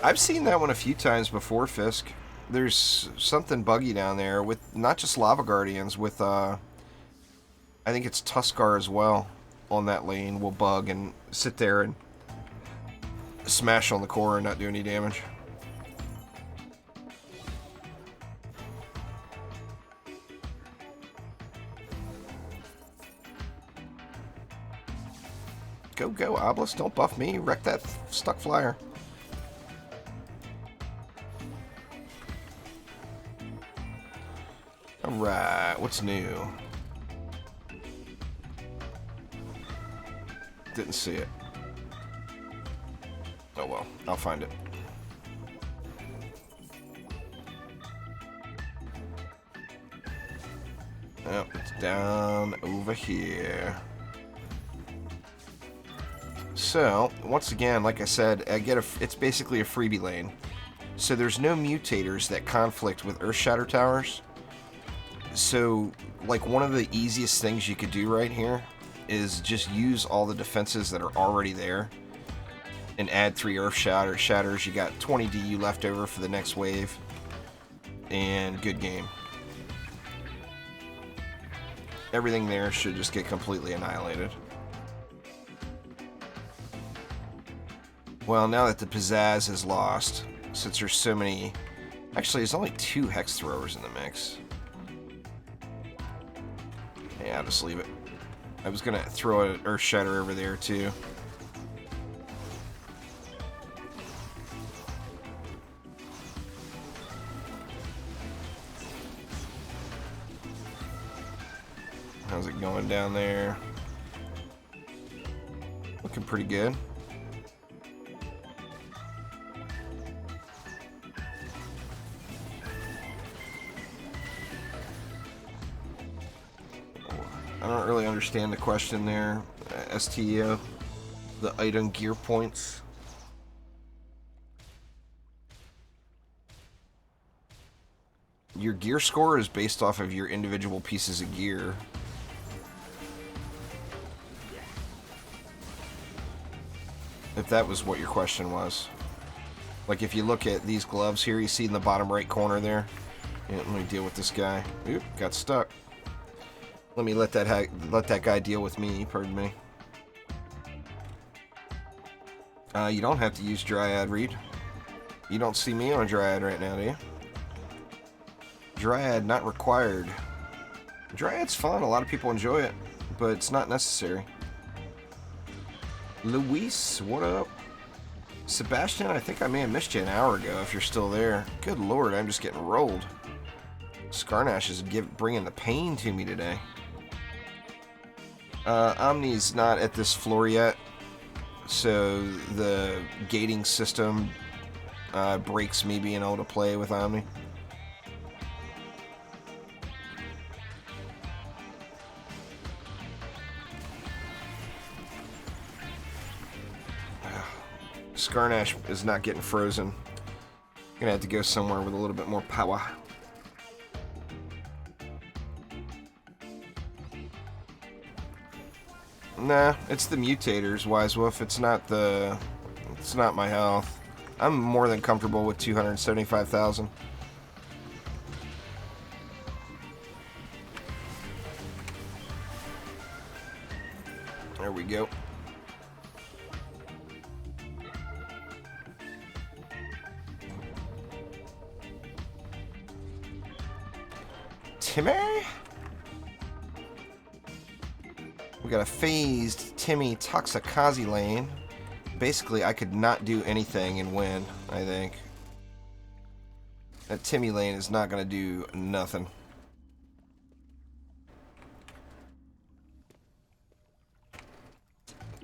I've seen that one a few times before, Fisk. There's something buggy down there with not just Lava Guardians, with I think it's Tuskar as well on that lane will bug and sit there and smash on the core and not do any damage. Go, go, Obelisk. Don't buff me. Wreck that stuck flyer. Alright, what's new? Didn't see it. Oh well, I'll find it. Oh, it's down over here. So, once again, like I said, it's basically a freebie lane. So there's no mutators that conflict with Earth Shatter Towers. So, like, one of the easiest things you could do right here is just use all the defenses that are already there and add 3 Earth Shatters. You got 20 DU left over for the next wave. And good game. Everything there should just get completely annihilated. Well, now that the pizzazz is lost, since there's so many Actually, there's only 2 hex throwers in the mix. Yeah, I'll just leave it. I was gonna throw an Earth Shatter over there too. How's it going down there? Looking pretty good. I don't really understand the question there, STO. The item gear points. Your gear score is based off of your individual pieces of gear. If that was what your question was. Like if you look at these gloves here, you see in the bottom right corner there. Yeah, let me deal with this guy. Oop, got stuck. Let me let that guy deal with me, pardon me. You don't have to use Dryad, Reed. You don't see me on Dryad right now, do you? Dryad not required. Dryad's fun, a lot of people enjoy it, but it's not necessary. Luis, what up? Sebastian, I think I may have missed you an hour ago if you're still there. Good lord, I'm just getting rolled. Skarnash is bringing the pain to me today. Omni's not at this floor yet, so the gating system breaks me being able to play with Omni. Skarnash is not getting frozen. Gonna have to go somewhere with a little bit more power. Nah, it's the mutators, Wise Wolf. It's not my health. I'm more than comfortable with 275,000. There we go. Timmy? We got a phased Timmy Toxikazi lane. Basically, I could not do anything and win, I think. That Timmy lane is not going to do nothing.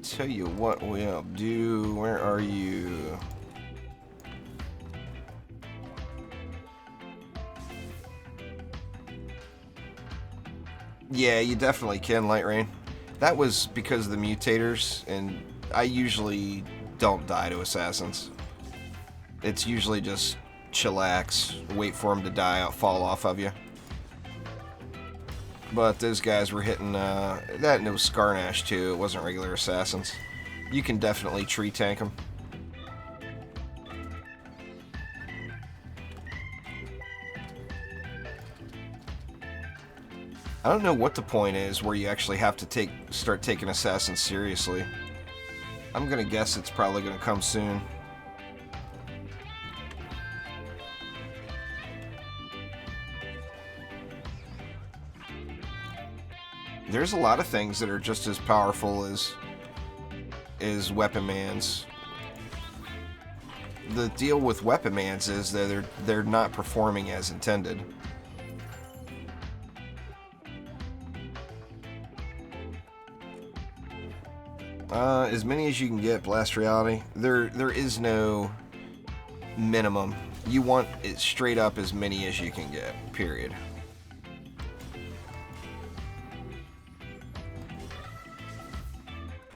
Tell you what we'll do. Where are you? Yeah, you definitely can, Lightrayne. That was because of the mutators, and I usually don't die to assassins. It's usually just chillax, wait for them to die, fall off of you. But those guys were hitting that, and it was Skarnash too. It wasn't regular assassins. You can definitely tree tank them. I don't know what the point is where you actually have to start taking assassins seriously. I'm gonna guess it's probably gonna come soon. There's a lot of things that are just as powerful as Weapon Mans. The deal with Weapon Mans is that they're not performing as intended. As many as you can get, Blast Reality. There is no minimum. You want it straight up as many as you can get, period.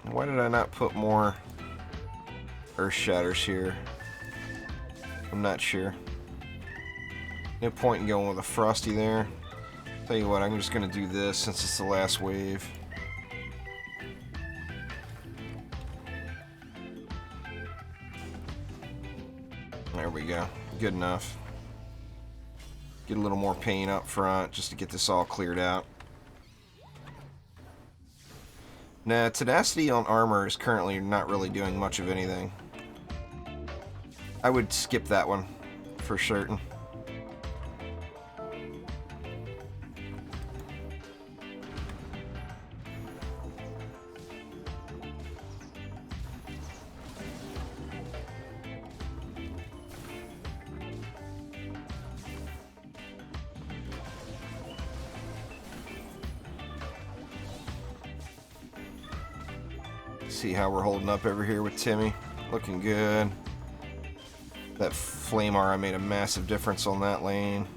Why did I not put more Earth Shatters here? I'm not sure. No point in going with a Frosty there. Tell you what, I'm just going to do this since it's the last wave. There we go. Good enough. Get a little more paint up front just to get this all cleared out. Now, Tenacity on armor is currently not really doing much of anything. I would skip that one for certain. See how we're holding up over here with Timmy. Looking good. That flame aura made a massive difference on that lane.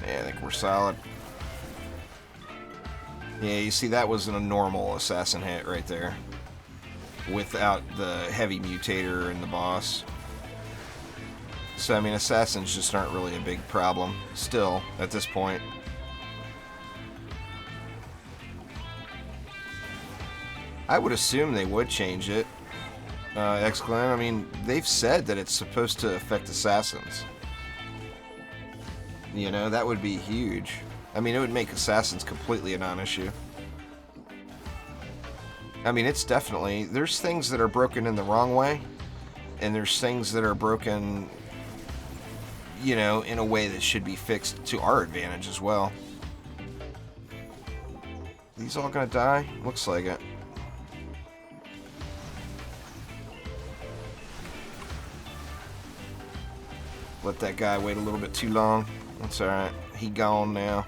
Yeah, I think we're solid. Yeah, you see that wasn't a normal assassin hit right there. Without the heavy mutator and the boss. So, I mean, assassins just aren't really a big problem still at this point. I would assume they would change it. Exclaim. I mean, they've said that it's supposed to affect assassins. You know, that would be huge. I mean, it would make assassins completely a non-issue. I mean, it's definitely... There's things that are broken in the wrong way, and there's things that are broken, you know, in a way that should be fixed to our advantage as well. These all gonna die? Looks like it. Let that guy wait a little bit too long. That's alright. He gone now.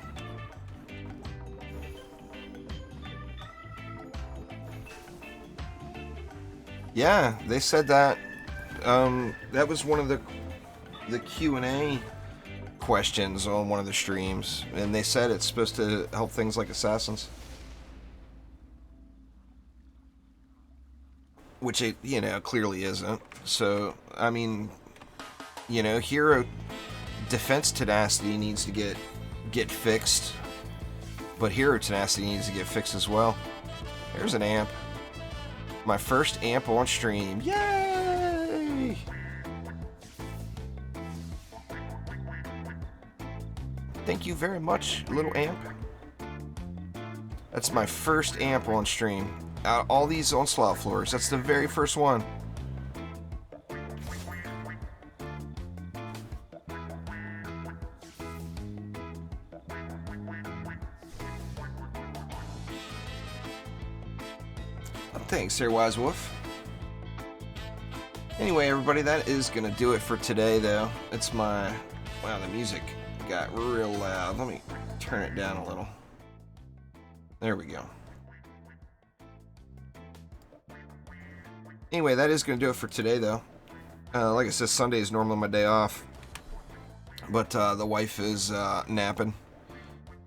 Yeah, they said that. That was one of the Q&A questions on one of the streams, and they said it's supposed to help things like assassins. Which it, you know, clearly isn't. So, I mean, you know, hero defense tenacity needs to get fixed, but hero tenacity needs to get fixed as well. There's an amp. My first amp on stream. Yay! Thank you very much, little amp. That's my first amp on stream. Out of all these Onslaught floors, that's the very first one. Thanks, Sir Wise Wolf. Anyway, everybody, that is going to do it for today, though. It's my... Wow, the music got real loud. Let me turn it down a little. There we go. Anyway, that is going to do it for today, though. Like I said, Sunday is normally my day off. But the wife is napping.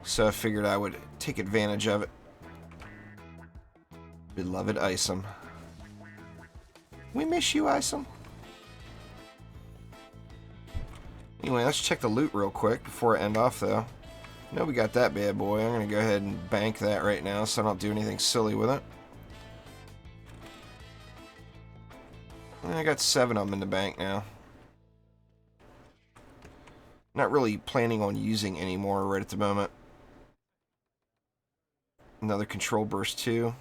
So I figured I would take advantage of it. Beloved Isom. We miss you, Isom. Anyway, let's check the loot real quick before I end off, though. No, we got that bad boy. I'm going to go ahead and bank that right now so I don't do anything silly with it. I got 7 of them in the bank now. Not really planning on using anymore right at the moment. Another control burst, too.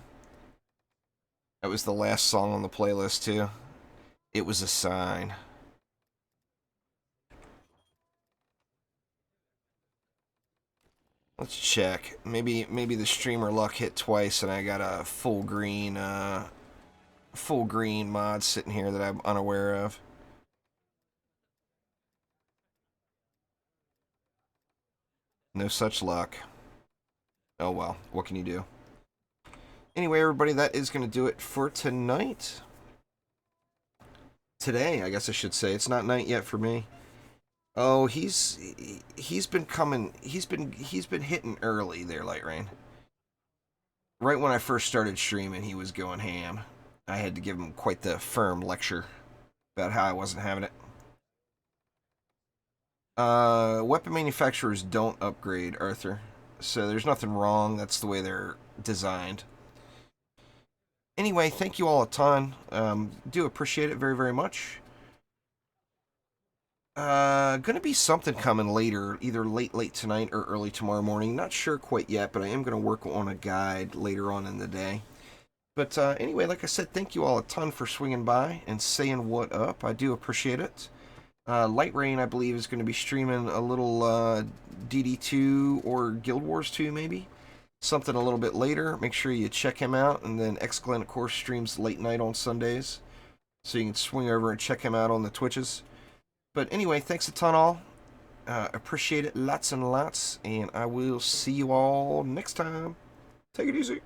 That was the last song on the playlist, too. It was a sign. Let's check. Maybe the streamer luck hit twice and I got a full green mod sitting here that I'm unaware of. No such luck. Oh well, what can you do? Anyway, everybody, that is going to do it for tonight. Today, I guess I should say. It's not night yet for me. Oh, he's been coming. He's been hitting early there, Lightrayne. Right when I first started streaming, he was going ham. I had to give him quite the firm lecture about how I wasn't having it. Weapon manufacturers don't upgrade, Arthur. So there's nothing wrong. That's the way they're designed. Anyway, thank you all a ton. Do appreciate it very, very much. Gonna be something coming later, either late tonight or early tomorrow morning. Not sure quite yet, but I am gonna work on a guide later on in the day. But anyway, like I said, thank you all a ton for swinging by and saying what up. I do appreciate it. Lightrayne, I believe, is going to be streaming a little DD2 or Guild Wars 2, maybe. Something a little bit later. Make sure you check him out. And then XGlenn, of course, streams late night on Sundays. So you can swing over and check him out on the Twitches. But anyway, thanks a ton all. Appreciate it lots and lots. And I will see you all next time. Take it easy.